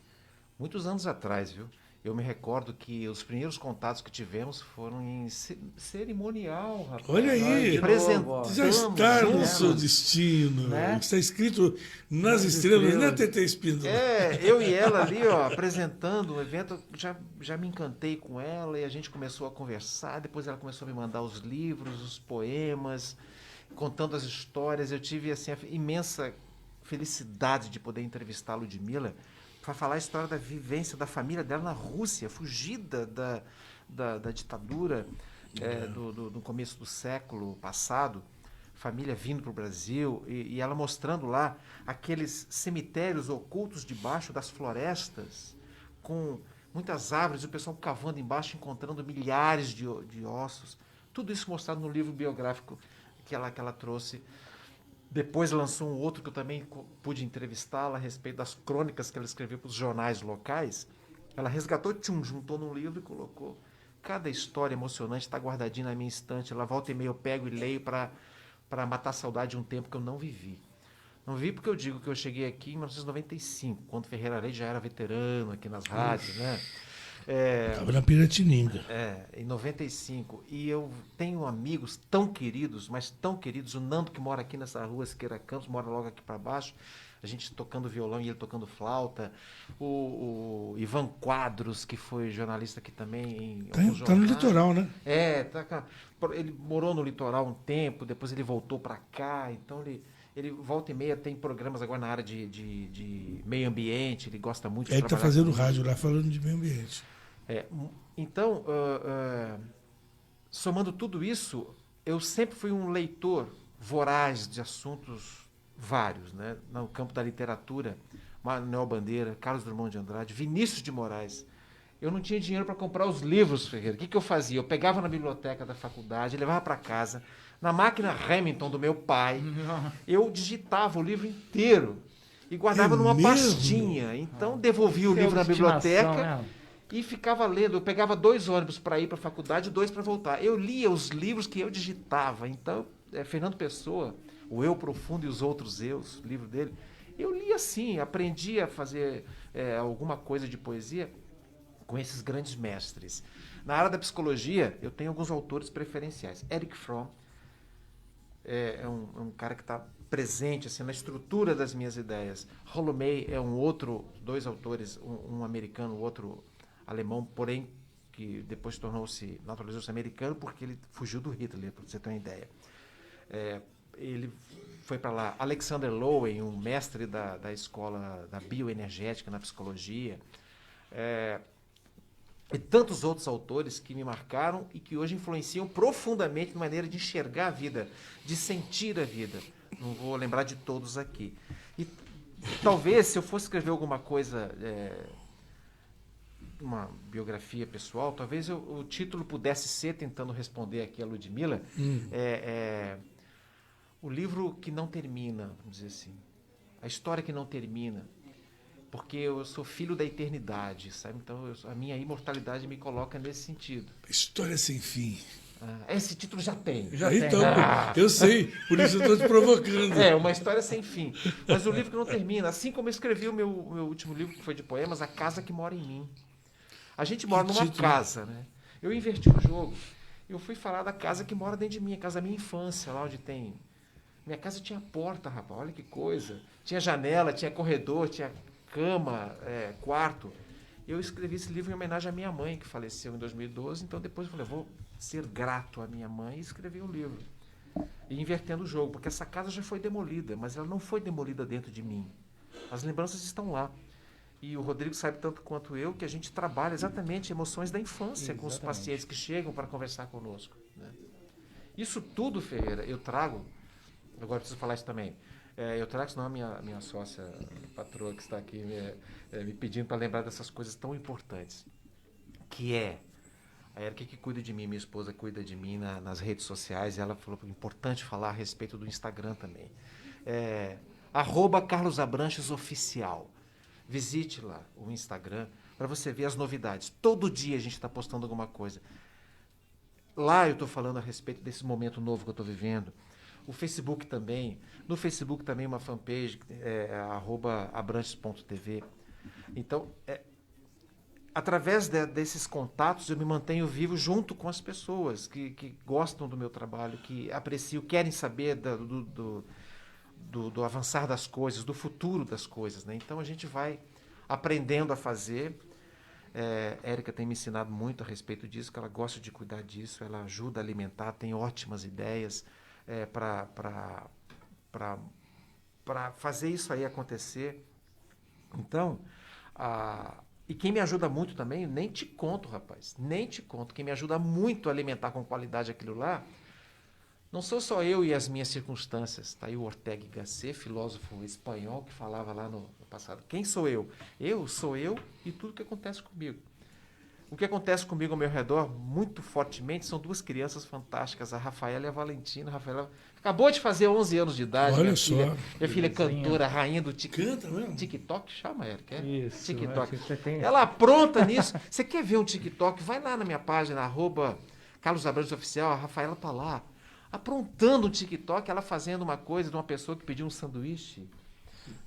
S14: muitos anos atrás, viu? Eu me recordo que os primeiros contatos que tivemos foram em cerimonial, rapaz.
S12: Olha aí, já está no seu destino, né? Está escrito nas estrelas, não é TT Espíndola.
S14: Eu e ela ali, ó, apresentando o evento, já me encantei com ela e a gente começou a conversar, depois ela começou a me mandar os livros, os poemas, contando as histórias. Eu tive assim, a imensa felicidade de poder entrevistar a Ludmilla para falar a história da vivência da família dela na Rússia, fugida da ditadura do começo do século passado, família vindo para o Brasil, e ela mostrando lá aqueles cemitérios ocultos debaixo das florestas, com muitas árvores, e o pessoal cavando embaixo, encontrando milhares de ossos. Tudo isso mostrado no livro biográfico que ela trouxe. Depois lançou um outro que eu também pude entrevistá-la a respeito das crônicas que ela escreveu para os jornais locais. Ela resgatou, juntou num livro e colocou. Cada história emocionante está guardadinha na minha estante. Ela volta e meia eu pego e leio para matar a saudade de um tempo que eu não vivi. Não vivi porque eu digo que eu cheguei aqui em 1995, quando Ferreira Leite já era veterano aqui nas rádios, né?
S12: Estava na Piratininga.
S14: Em 95. E eu tenho amigos tão queridos, mas tão queridos. O Nando, que mora aqui nessa rua, Siqueira Campos, mora logo aqui para baixo. A gente tocando violão e ele tocando flauta. O Ivan Quadros, que foi jornalista aqui também.
S12: Tá no litoral, né?
S14: Ele morou no litoral um tempo, depois ele voltou para cá. Então ele volta e meia tem programas agora na área de meio ambiente. Ele gosta muito de
S12: Ele está fazendo rádio
S14: isso.
S12: lá falando de meio ambiente.
S14: Então, somando tudo isso, eu sempre fui um leitor voraz de assuntos vários, né? No campo da literatura, Manuel Bandeira, Carlos Drummond de Andrade, Vinícius de Moraes. Eu não tinha dinheiro para comprar os livros, Ferreira. O que eu fazia? Eu pegava na biblioteca da faculdade, levava para casa, na máquina Remington do meu pai, eu digitava o livro inteiro e guardava numa pastinha. Então, devolvia o livro na biblioteca e ficava lendo. Eu pegava 2 ônibus para ir para a faculdade e 2 para voltar. Eu lia os livros que eu digitava. Então, Fernando Pessoa, O Eu Profundo e os Outros Eus, o livro dele, eu lia assim, aprendi a fazer alguma coisa de poesia com esses grandes mestres. Na área da psicologia, eu tenho alguns autores preferenciais. Erich Fromm é um cara que está presente assim, na estrutura das minhas ideias. Rollo May é dois autores, um americano, o outro alemão, porém, que depois naturalizou-se americano porque ele fugiu do Hitler, para você ter uma ideia. Ele foi para lá. Alexander Lowen, um mestre da escola da bioenergética na psicologia. E tantos outros autores que me marcaram e que hoje influenciam profundamente na maneira de enxergar a vida, de sentir a vida. Não vou lembrar de todos aqui. E talvez, se eu fosse escrever alguma coisa, uma biografia pessoal, talvez o título pudesse ser, tentando responder aqui a Ludmilla, o livro que não termina, vamos dizer assim. A história que não termina. Porque eu sou filho da eternidade, sabe? Então a minha imortalidade me coloca nesse sentido.
S12: História sem fim.
S14: Esse título já tem.
S12: Então, eu sei, por isso eu estou te provocando.
S14: Uma história sem fim. Mas o livro que não termina. Assim como eu escrevi o meu último livro, que foi de poemas, A Casa que Mora em Mim. A gente mora numa casa, né? Eu inverti o jogo. Eu fui falar da casa que mora dentro de mim, a casa da minha infância, lá onde tem... Minha casa tinha porta, rapaz, olha que coisa. Tinha janela, tinha corredor, tinha cama, quarto. Eu escrevi esse livro em homenagem à minha mãe, que faleceu em 2012, então depois eu falei, vou ser grato à minha mãe e escrever um livro. E invertendo o jogo, porque essa casa já foi demolida, mas ela não foi demolida dentro de mim. As lembranças estão lá. E o Rodrigo sabe tanto quanto eu que a gente trabalha exatamente emoções da infância com os pacientes que chegam para conversar conosco, né? Isso tudo, Ferreira, eu trago. Agora preciso falar isso também. Eu trago, senão a minha sócia, a patroa que está aqui me pedindo para lembrar dessas coisas tão importantes. Que é a Érica que cuida de mim, minha esposa cuida de mim nas redes sociais. E ela falou que é importante falar a respeito do Instagram também. @CarlosAbranchesOficial. Visite lá o Instagram para você ver as novidades. Todo dia a gente está postando alguma coisa. Lá eu estou falando a respeito desse momento novo que eu estou vivendo. O Facebook também. No Facebook também uma fanpage, @abranches.tv. Então, através desses contatos eu me mantenho vivo junto com as pessoas que gostam do meu trabalho, que apreciam, querem saber do avançar das coisas, do futuro das coisas, né? Então a gente vai aprendendo a fazer. Érica tem me ensinado muito a respeito disso, que ela gosta de cuidar disso, ela ajuda a alimentar, tem ótimas ideias para fazer isso aí acontecer. Então, e quem me ajuda muito também, nem te conto, rapaz, nem te conto, quem me ajuda muito a alimentar com qualidade aquilo lá, não sou só eu e as minhas circunstâncias. Está aí o Ortega y Gasset, filósofo espanhol, que falava lá no passado. Quem sou eu? Eu sou eu e tudo que acontece comigo. O que acontece comigo ao meu redor, muito fortemente, são duas crianças fantásticas, a Rafaela e a Valentina. A Rafaela acabou de fazer 11 anos de idade.
S12: Olha só.
S14: Minha filha é cantora, rainha do
S12: Canta mesmo?
S14: TikTok. Chama, Érica.
S15: Isso.
S14: TikTok. Ela apronta nisso. Você quer ver um TikTok? Vai lá na minha página, @CarlosAbranchesOficial. A Rafaela tá lá. Aprontando um TikTok, ela fazendo uma coisa de uma pessoa que pediu um sanduíche,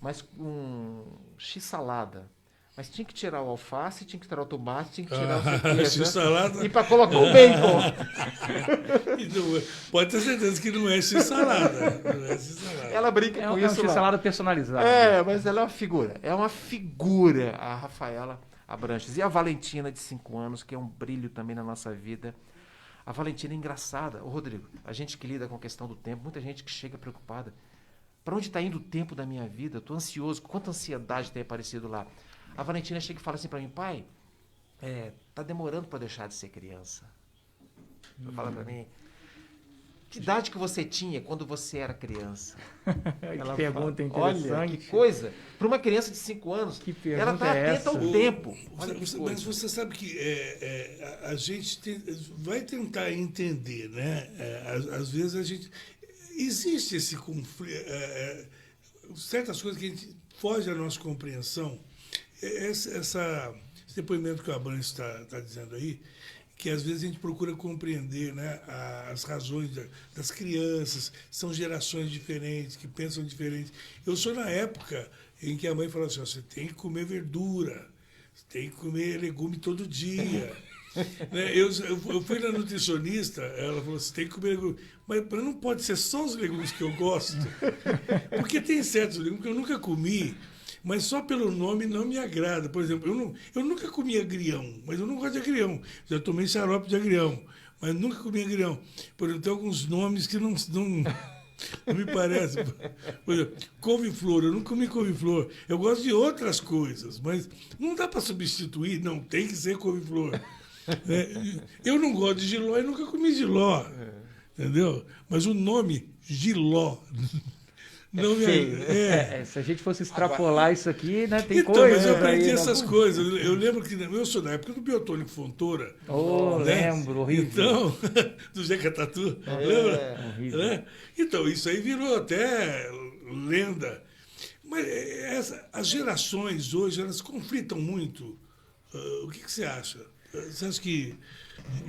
S14: mas um x-salada. Mas tinha que tirar o alface, tinha que tirar o tomate, tinha que tirar o
S12: x-salada.
S14: E para colocar o bacon.
S12: Pode ter certeza que não é x-salada.
S14: Ela brinca com isso.
S15: É uma x-salada personalizada.
S14: Mas ela é uma figura. É uma figura, a Rafaela Abranches. E a Valentina, de 5 anos, que é um brilho também na nossa vida. A Valentina é engraçada. Ô, Rodrigo, a gente que lida com a questão do tempo, muita gente que chega preocupada. Para onde está indo o tempo da minha vida? Estou ansioso. Quanta ansiedade tem aparecido lá. A Valentina chega e fala assim para mim, pai, tá demorando para deixar de ser criança. Ela fala para mim, que idade que você tinha quando você era criança?
S15: Que pergunta interessante.
S14: Olha, que coisa. Para uma criança de 5 anos, ela está atenta ao tempo.
S12: Mas você sabe que a gente vai tentar entender, né? Às vezes a gente... Existe esse conflito, certas coisas que a gente foge da nossa compreensão. Esse depoimento que o Abranches está dizendo aí, que às vezes a gente procura compreender, né, as razões das crianças, são gerações diferentes, que pensam diferente. Eu sou na época em que a mãe falava assim, você tem que comer verdura, você tem que comer legume todo dia. Né? Eu fui na nutricionista, ela falou, você tem que comer legume. Mas não pode ser só os legumes que eu gosto. Porque tem certos legumes que eu nunca comi, mas só pelo nome não me agrada. Por exemplo, eu nunca comi agrião, mas eu não gosto de agrião. Já tomei xarope de agrião, mas nunca comi agrião. Por exemplo, tem alguns nomes que não me parecem. Por exemplo, couve-flor, eu nunca comi couve-flor. Eu gosto de outras coisas, mas não dá para substituir, não, tem que ser couve-flor. Eu não gosto de jiló e nunca comi jiló. Entendeu? Mas o nome Jiló... Não
S15: se a gente fosse extrapolar isso aqui, né, tem
S12: então,
S15: coisa.
S12: Mas eu aprendi essas coisas. Eu lembro que eu sou da época do Biotônico Fontoura. Né?
S15: Lembro, horrível.
S12: Então, do Jeca Tatu, lembra?
S15: Horrível.
S12: Né? Então, isso aí virou até lenda. Mas as gerações hoje, elas conflitam muito. O que você acha? Você acha que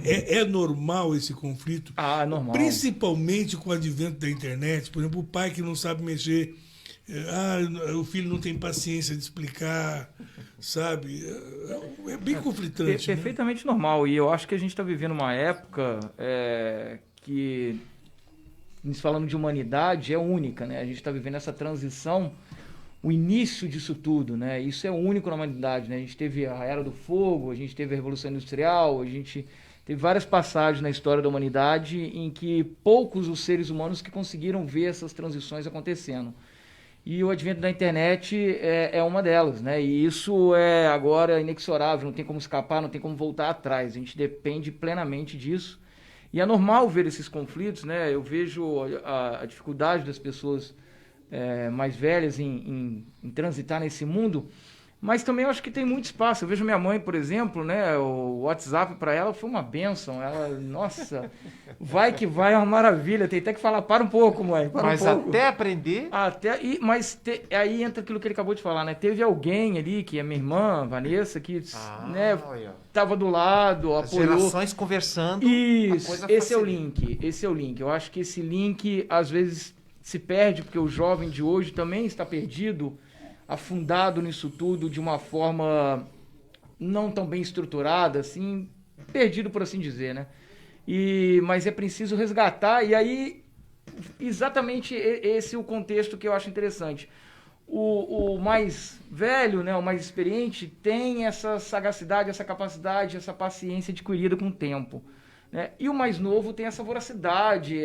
S12: é normal esse conflito?
S15: Normal.
S12: Principalmente com o advento da internet. Por exemplo, o pai que não sabe mexer, o filho não tem paciência de explicar, sabe? É bem conflitante.
S15: Perfeitamente normal. E eu acho que a gente está vivendo uma época que, falando de humanidade, é única, né? A gente está vivendo essa transição, o início disso tudo, né? Isso é único na humanidade, né? A gente teve a Era do Fogo, a gente teve a Revolução Industrial, a gente Teve várias passagens na história da humanidade em que poucos os seres humanos que conseguiram ver essas transições acontecendo. E o advento da internet é uma delas, né? E isso é agora inexorável, não tem como escapar, não tem como voltar atrás. A gente depende plenamente disso. E é normal ver esses conflitos, né? Eu vejo a dificuldade das pessoas mais velhas em transitar nesse mundo, mas também eu acho que tem muito espaço. Eu vejo minha mãe, por exemplo, né? O WhatsApp para ela foi uma bênção. Ela, nossa, vai que vai, é uma maravilha. Tem até que falar, para um pouco, mãe.
S14: Mas até aprender...
S15: Aí entra aquilo que ele acabou de falar, né? Teve alguém ali, que é minha irmã, Vanessa, que né, tava do lado,
S14: As
S15: apoiou.
S14: gerações conversando.
S15: Isso, esse é o link. Eu acho que esse link, às vezes, se perde, porque o jovem de hoje também está perdido, afundado nisso tudo de uma forma não tão bem estruturada, assim, perdido, por assim dizer, né? Mas é preciso resgatar, e aí, exatamente esse é o contexto que eu acho interessante. O mais velho, né, o mais experiente, tem essa sagacidade, essa capacidade, essa paciência adquirida com o tempo, né? E o mais novo tem essa voracidade,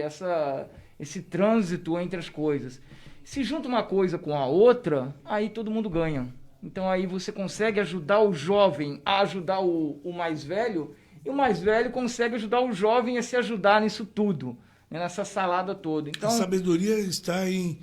S15: esse trânsito entre as coisas. Se junta uma coisa com a outra, aí todo mundo ganha. Então aí você consegue ajudar o jovem a ajudar o mais velho, e o mais velho consegue ajudar o jovem a se ajudar nisso tudo, né, nessa salada toda. Então,
S12: a sabedoria está em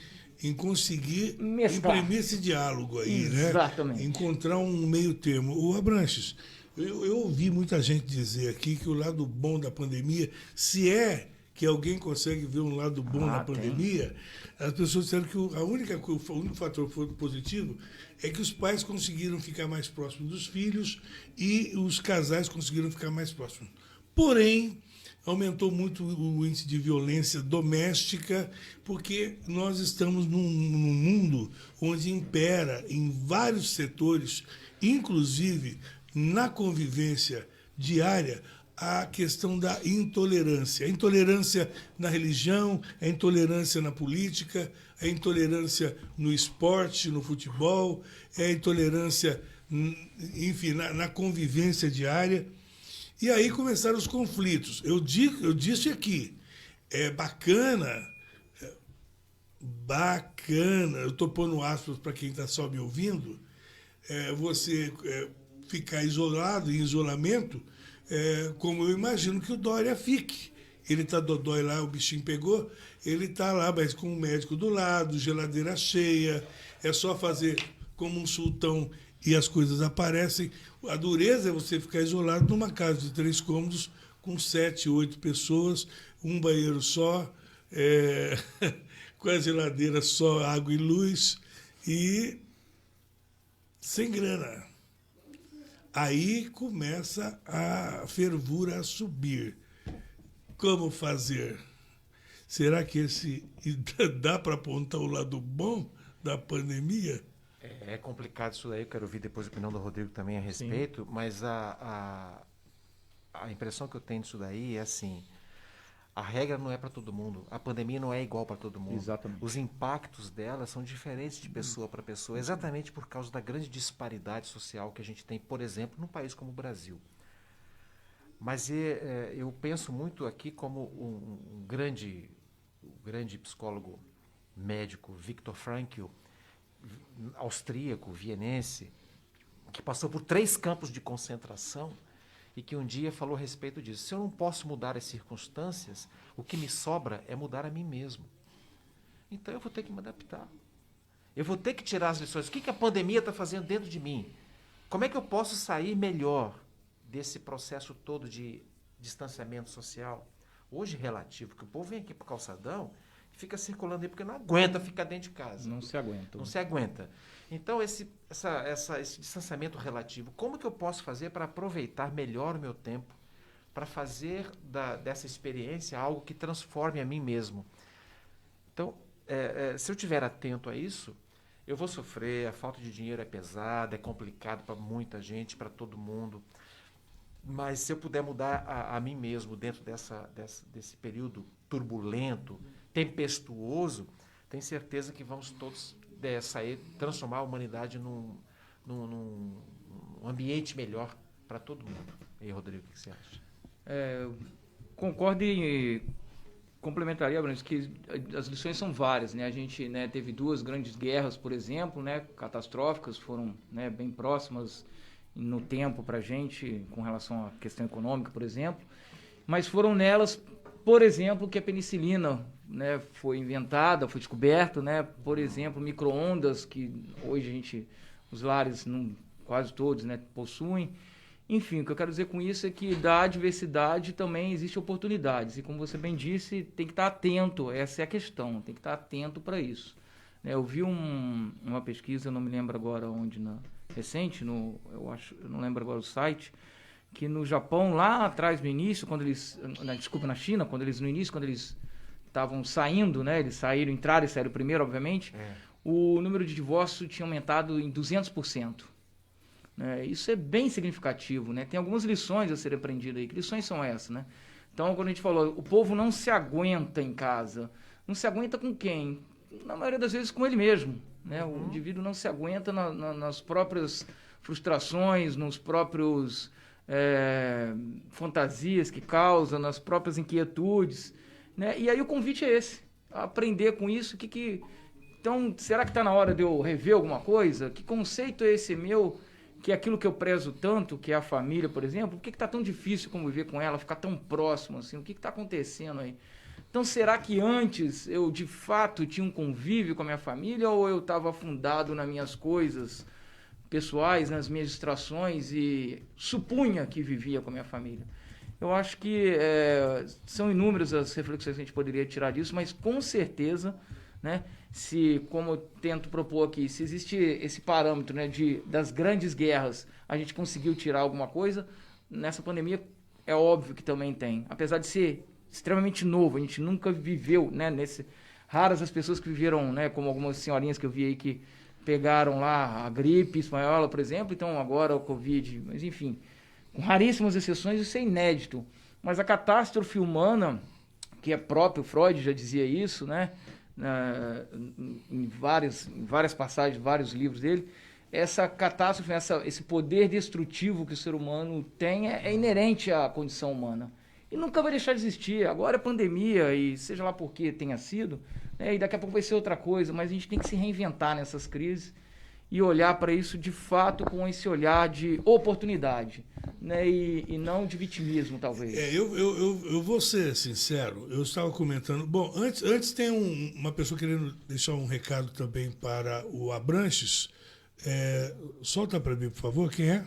S12: conseguir imprimir esse diálogo aí,
S15: exatamente,
S12: né? Encontrar um meio termo. O Abranches, eu ouvi muita gente dizer aqui que o lado bom da pandemia, se é que alguém consegue ver um lado bom na pandemia, as pessoas disseram que o único fator positivo é que os pais conseguiram ficar mais próximos dos filhos e os casais conseguiram ficar mais próximos. Porém, aumentou muito o índice de violência doméstica, porque nós estamos num mundo onde impera em vários setores, inclusive na convivência diária, a questão da intolerância. A intolerância na religião, a intolerância na política, a intolerância no esporte, no futebol, a intolerância, enfim, na convivência diária. E aí começaram os conflitos. Eu disse aqui, é bacana, eu estou pondo aspas para quem está só me ouvindo, você ficar isolado, em isolamento, como eu imagino que o Dória fique. Ele está dodói lá, o bichinho pegou, ele está lá, mas com o médico do lado, geladeira cheia, é só fazer como um sultão e as coisas aparecem. A dureza é você ficar isolado numa casa de 3 cômodos, com 7, 8 pessoas, um banheiro só, com a geladeira só, água e luz, e sem grana. Aí começa a fervura a subir. Como fazer? Será que dá para apontar o lado bom da pandemia?
S14: É complicado isso daí, eu quero ouvir depois a opinião do Rodrigo também a respeito, mas a impressão que eu tenho disso daí é assim, a regra não é para todo mundo, a pandemia não é igual para todo mundo.
S15: Exatamente.
S14: Os impactos dela são diferentes de pessoa para pessoa, exatamente por causa da grande disparidade social que a gente tem, por exemplo, num país como o Brasil. Mas eu penso muito aqui como o grande psicólogo médico Viktor Frankl, austríaco, vienense, que passou por 3 campos de concentração e que um dia falou a respeito disso. Se eu não posso mudar as circunstâncias, o que me sobra é mudar a mim mesmo. Então eu vou ter que me adaptar. Eu vou ter que tirar as lições. O que a pandemia está fazendo dentro de mim? Como é que eu posso sair melhor desse processo todo de distanciamento social? Hoje, relativo, que o povo vem aqui para o calçadão e fica circulando aí porque não aguenta ficar dentro de casa.
S15: Não se aguenta.
S14: Não se aguenta. Então, esse distanciamento relativo, como que eu posso fazer para aproveitar melhor o meu tempo, para fazer dessa experiência algo que transforme a mim mesmo? Então, se eu estiver atento a isso, eu vou sofrer, a falta de dinheiro é pesada, é complicado para muita gente, para todo mundo. Mas se eu puder mudar a mim mesmo dentro desse período turbulento, tempestuoso, tenho certeza que vamos todos sair, transformar a humanidade num ambiente melhor para todo mundo. E aí, Rodrigo, o que você acha?
S15: Concordo e complementaria, Branco, que as lições são várias, né? A gente, né, teve 2 grandes guerras, por exemplo, né, catastróficas, foram, né, bem próximas no tempo para a gente, com relação à questão econômica, por exemplo, mas foram nelas, por exemplo, que a penicilina, né, foi inventada, foi descoberta, né, por exemplo, micro-ondas, que hoje os lares, quase todos, né, possuem. Enfim, o que eu quero dizer com isso é que da adversidade também existe oportunidades. E como você bem disse, tem que estar atento, essa é a questão, tem que estar atento para isso. Eu vi uma pesquisa, eu não me lembro agora onde, recente, eu não lembro agora o site, que no Japão, lá atrás, no início, na China, quando eles estavam saindo, né, eles entraram e saíram primeiro, obviamente, o número de divórcios tinha aumentado em 200%. Isso é bem significativo, né? Tem algumas lições a serem aprendidas aí. Que lições são essas, né? Então, quando a gente falou, o povo não se aguenta em casa. Não se aguenta com quem? Na maioria das vezes com ele mesmo, né? O indivíduo não se aguenta nas próprias frustrações, nos próprios fantasias que causa, nas próprias inquietudes, né? E aí o convite é esse, aprender com isso. Então, será que está na hora de eu rever alguma coisa? Que conceito é esse meu, que é aquilo que eu prezo tanto, que é a família, por exemplo? Por que está tão difícil conviver com ela, ficar tão próximo assim? O que está acontecendo aí? Então, será que antes eu, de fato, tinha um convívio com a minha família, ou eu estava afundado nas minhas coisas pessoais, nas minhas distrações, e supunha que vivia com a minha família? Eu acho que são inúmeras as reflexões que a gente poderia tirar disso, mas com certeza, né, como eu tento propor aqui, se existe esse parâmetro, né, das grandes guerras, a gente conseguiu tirar alguma coisa, nessa pandemia é óbvio que também tem. Apesar de ser extremamente novo, a gente nunca viveu, né, raras as pessoas que viveram, né, como algumas senhorinhas que eu vi aí que pegaram lá a gripe espanhola, por exemplo, então agora o Covid, mas enfim, com raríssimas exceções, isso é inédito. Mas a catástrofe humana, que é próprio, Freud já dizia isso, né, em várias passagens, vários livros dele, essa catástrofe, esse poder destrutivo que o ser humano tem é inerente à condição humana. E nunca vai deixar de existir. Agora é pandemia, e seja lá por que tenha sido, né, e daqui a pouco vai ser outra coisa, mas a gente tem que se reinventar nessas crises e olhar para isso de fato com esse olhar de oportunidade, né, e não de vitimismo, talvez.
S12: Eu vou ser sincero, eu estava comentando... Bom, antes tem uma pessoa querendo deixar um recado também para o Abranches. Solta para mim, por favor, quem é?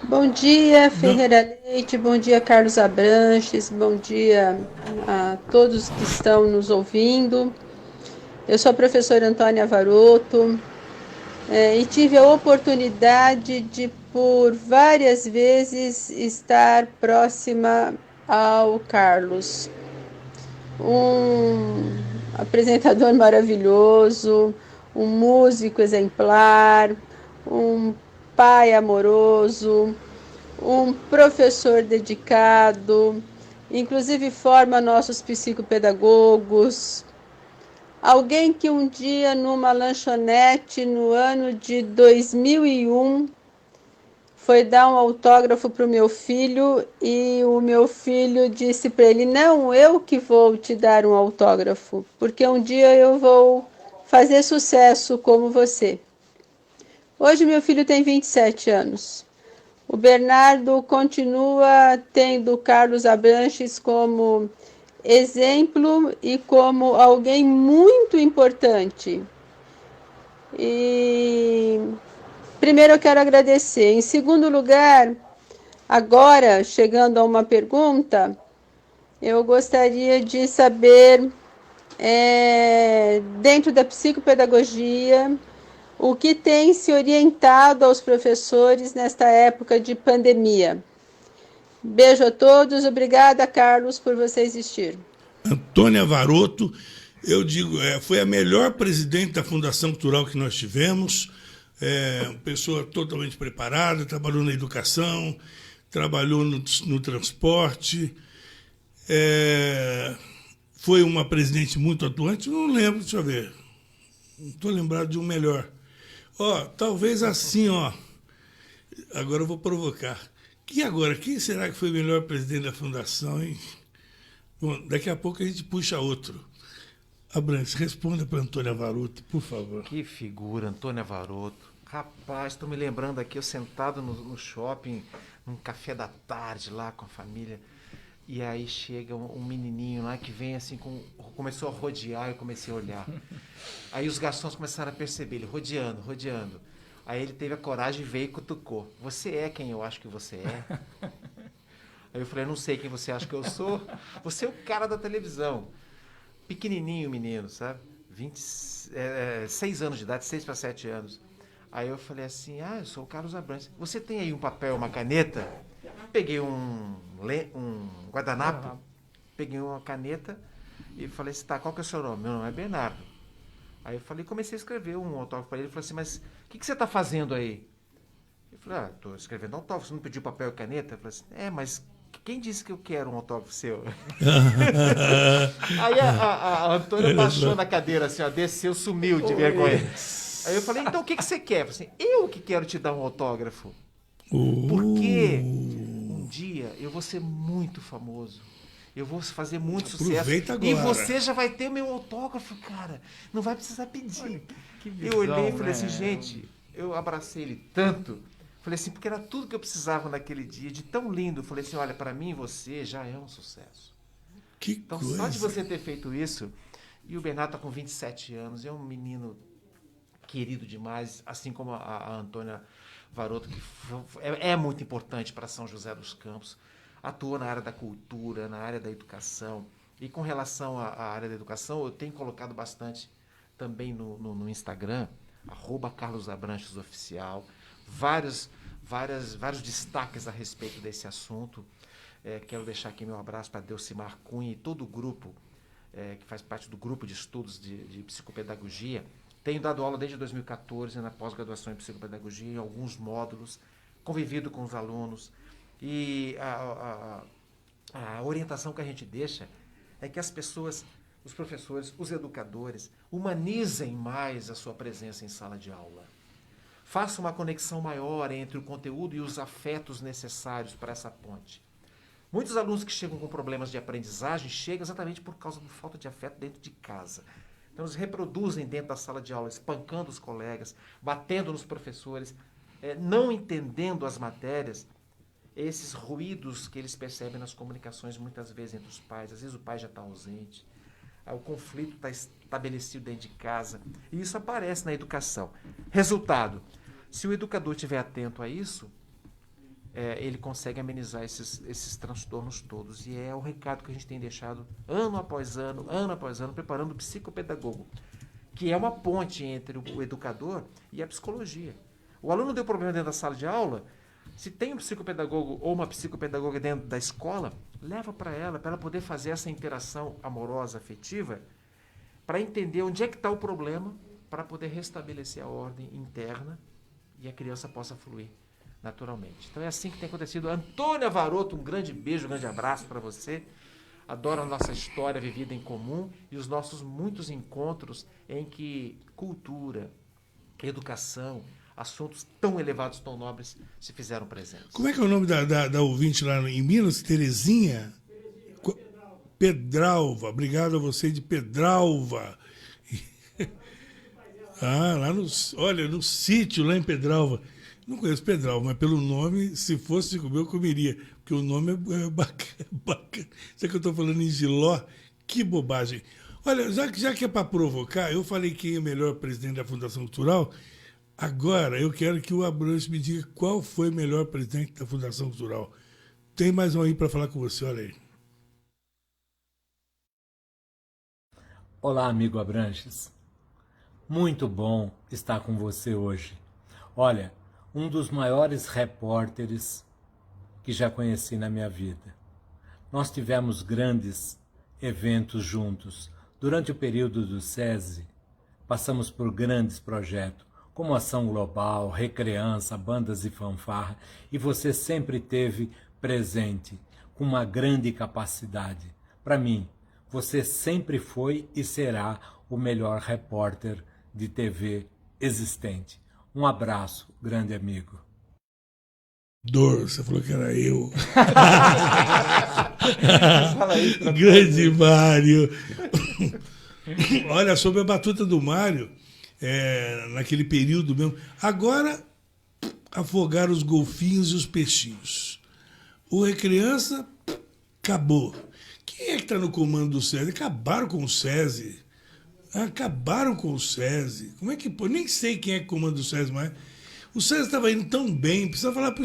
S21: Bom dia, Ferreira Leite, bom dia, Carlos Abranches, bom dia a todos que estão nos ouvindo. Eu sou a professora Antônia Varoto e tive a oportunidade de, por várias vezes, estar próxima ao Carlos. Um apresentador maravilhoso, um músico exemplar, um pai amoroso, um professor dedicado, inclusive forma nossos psicopedagogos. Alguém que um dia, numa lanchonete, no ano de 2001, foi dar um autógrafo para o meu filho e o meu filho disse para ele: não, eu que vou te dar um autógrafo, porque um dia eu vou fazer sucesso como você. Hoje meu filho tem 27 anos. O Bernardo continua tendo o Carlos Abranches como exemplo e como alguém muito importante. E primeiro eu quero agradecer. Em segundo lugar, agora chegando a uma pergunta, eu gostaria de saber, dentro da psicopedagogia, o que tem se orientado aos professores nesta época de pandemia. Beijo a todos, obrigada, Carlos, por você existir.
S12: Antônia Varoto, eu digo, foi a melhor presidente da Fundação Cultural que nós tivemos, uma pessoa totalmente preparada, trabalhou na educação, trabalhou no transporte, foi uma presidente muito atuante, não lembro, deixa eu ver, não estou lembrado de um melhor. Talvez assim, agora eu vou provocar. E agora, quem será que foi o melhor presidente da fundação, hein? Bom, daqui a pouco a gente puxa outro. Abrantes, responda para Antônia Varoto, por favor.
S14: Que figura, Antônia Varoto. Rapaz, estou me lembrando aqui, eu sentado no shopping, num café da tarde lá com a família. E aí chega um menininho lá que vem assim, começou a rodear, eu comecei a olhar. Aí os garçons começaram a perceber ele rodeando. Aí ele teve a coragem e veio e cutucou. Você é quem eu acho que você é? Aí eu falei, eu não sei quem você acha que eu sou. Você é o cara da televisão. Pequenininho menino, sabe? 6 anos de idade, 6 para 7 anos. Aí eu falei assim, eu sou o Carlos Abrantes. Você tem aí um papel, uma caneta? Peguei um guardanapo, peguei uma caneta e falei assim, tá, qual que é o seu nome? Meu nome é Bernardo. Aí eu falei, comecei a escrever um autógrafo para ele. Ele falou assim, mas o que você está fazendo aí? Eu falei, estou escrevendo autógrafo, você não pediu papel e caneta? Eu falei assim, mas quem disse que eu quero um autógrafo seu? Aí a Antônia baixou na cadeira, assim, desceu, sumiu de vergonha. Aí eu falei, então o que você quer? Eu falei assim, eu que quero te dar um autógrafo. Porque um dia eu vou ser muito famoso. Eu vou fazer muito sucesso.
S12: Agora.
S14: E você já vai ter meu autógrafo, cara. Não vai precisar pedir. Eu olhei e falei assim, gente, eu abracei ele tanto. Falei assim, porque era tudo que eu precisava naquele dia, de tão lindo. Falei assim, olha, para mim você já é um sucesso. Então, só de você ter feito isso, e o Bernardo está com 27 anos, é um menino querido demais, assim como a Antônia Varoto, que é muito importante para São José dos Campos, atua na área da cultura, na área da educação. E com relação à área da educação, eu tenho colocado bastante também no Instagram, @CarlosAbranchesOficial, vários destaques a respeito desse assunto. Quero deixar aqui meu abraço para Delcimar Cunha e todo o grupo que faz parte do grupo de estudos de psicopedagogia. Tenho dado aula desde 2014 na pós-graduação em psicopedagogia, em alguns módulos, convivido com os alunos. E a orientação que a gente deixa é que as pessoas, os professores, os educadores, humanizem mais a sua presença em sala de aula. Faça uma conexão maior entre o conteúdo e os afetos necessários para essa ponte. Muitos alunos que chegam com problemas de aprendizagem chegam exatamente por causa da falta de afeto dentro de casa. Então, eles reproduzem dentro da sala de aula, espancando os colegas, batendo nos professores, não entendendo as matérias, esses ruídos que eles percebem nas comunicações, muitas vezes entre os pais. Às vezes o pai já está ausente, o conflito está estabelecido dentro de casa, e isso aparece na educação. Resultado, se o educador estiver atento a isso, ele consegue amenizar esses transtornos todos. E é o recado que a gente tem deixado ano após ano, preparando o psicopedagogo, que é uma ponte entre o educador e a psicologia. O aluno deu problema dentro da sala de aula, se tem um psicopedagogo ou uma psicopedagoga dentro da escola, leva para ela poder fazer essa interação amorosa, afetiva, para entender onde é que está o problema, para poder restabelecer a ordem interna e a criança possa fluir naturalmente. Então é assim que tem acontecido. Antônia Varoto, um grande beijo, um grande abraço para você. Adoro a nossa história vivida em comum e os nossos muitos encontros em que cultura, educação, assuntos tão elevados, tão nobres se fizeram presentes.
S12: Como é que é o nome da ouvinte lá em Minas? Terezinha? Pedralva. Obrigado a você de Pedralva. Lá no sítio, lá em Pedralva. Não conheço Pedralva, mas pelo nome, se fosse comer, eu comeria. Porque o nome é bacana. Será que eu estou falando em Giló? Que bobagem. Olha, já que é para provocar, eu falei quem é o melhor presidente da Fundação Cultural. Agora, eu quero que o Abrantes me diga qual foi o melhor presidente da Fundação Cultural. Tem mais um aí para falar com você, olha aí.
S1: Olá, amigo Abranches. Muito bom estar com você hoje. Olha, um dos maiores repórteres que já conheci na minha vida. Nós tivemos grandes eventos juntos. Durante o período do SESI, passamos por grandes projetos, como Ação Global, Recreança, Bandas e Fanfarra, e você sempre esteve presente, com uma grande capacidade. Para mim, você sempre foi e será o melhor repórter de TV existente. Um abraço, grande amigo.
S12: Você falou que era eu.
S14: Fala isso pra
S12: Grande Mário. Olha, sobre a batuta do Mário, naquele período mesmo. Agora, afogaram os golfinhos e os peixinhos. O Recriança, acabou. Quem é que está no comando do SESI? Acabaram com o SESI. Acabaram com o SESI. Como é que pô? Nem sei quem é que comanda o SESI mais. O SESI estava indo tão bem, precisa falar para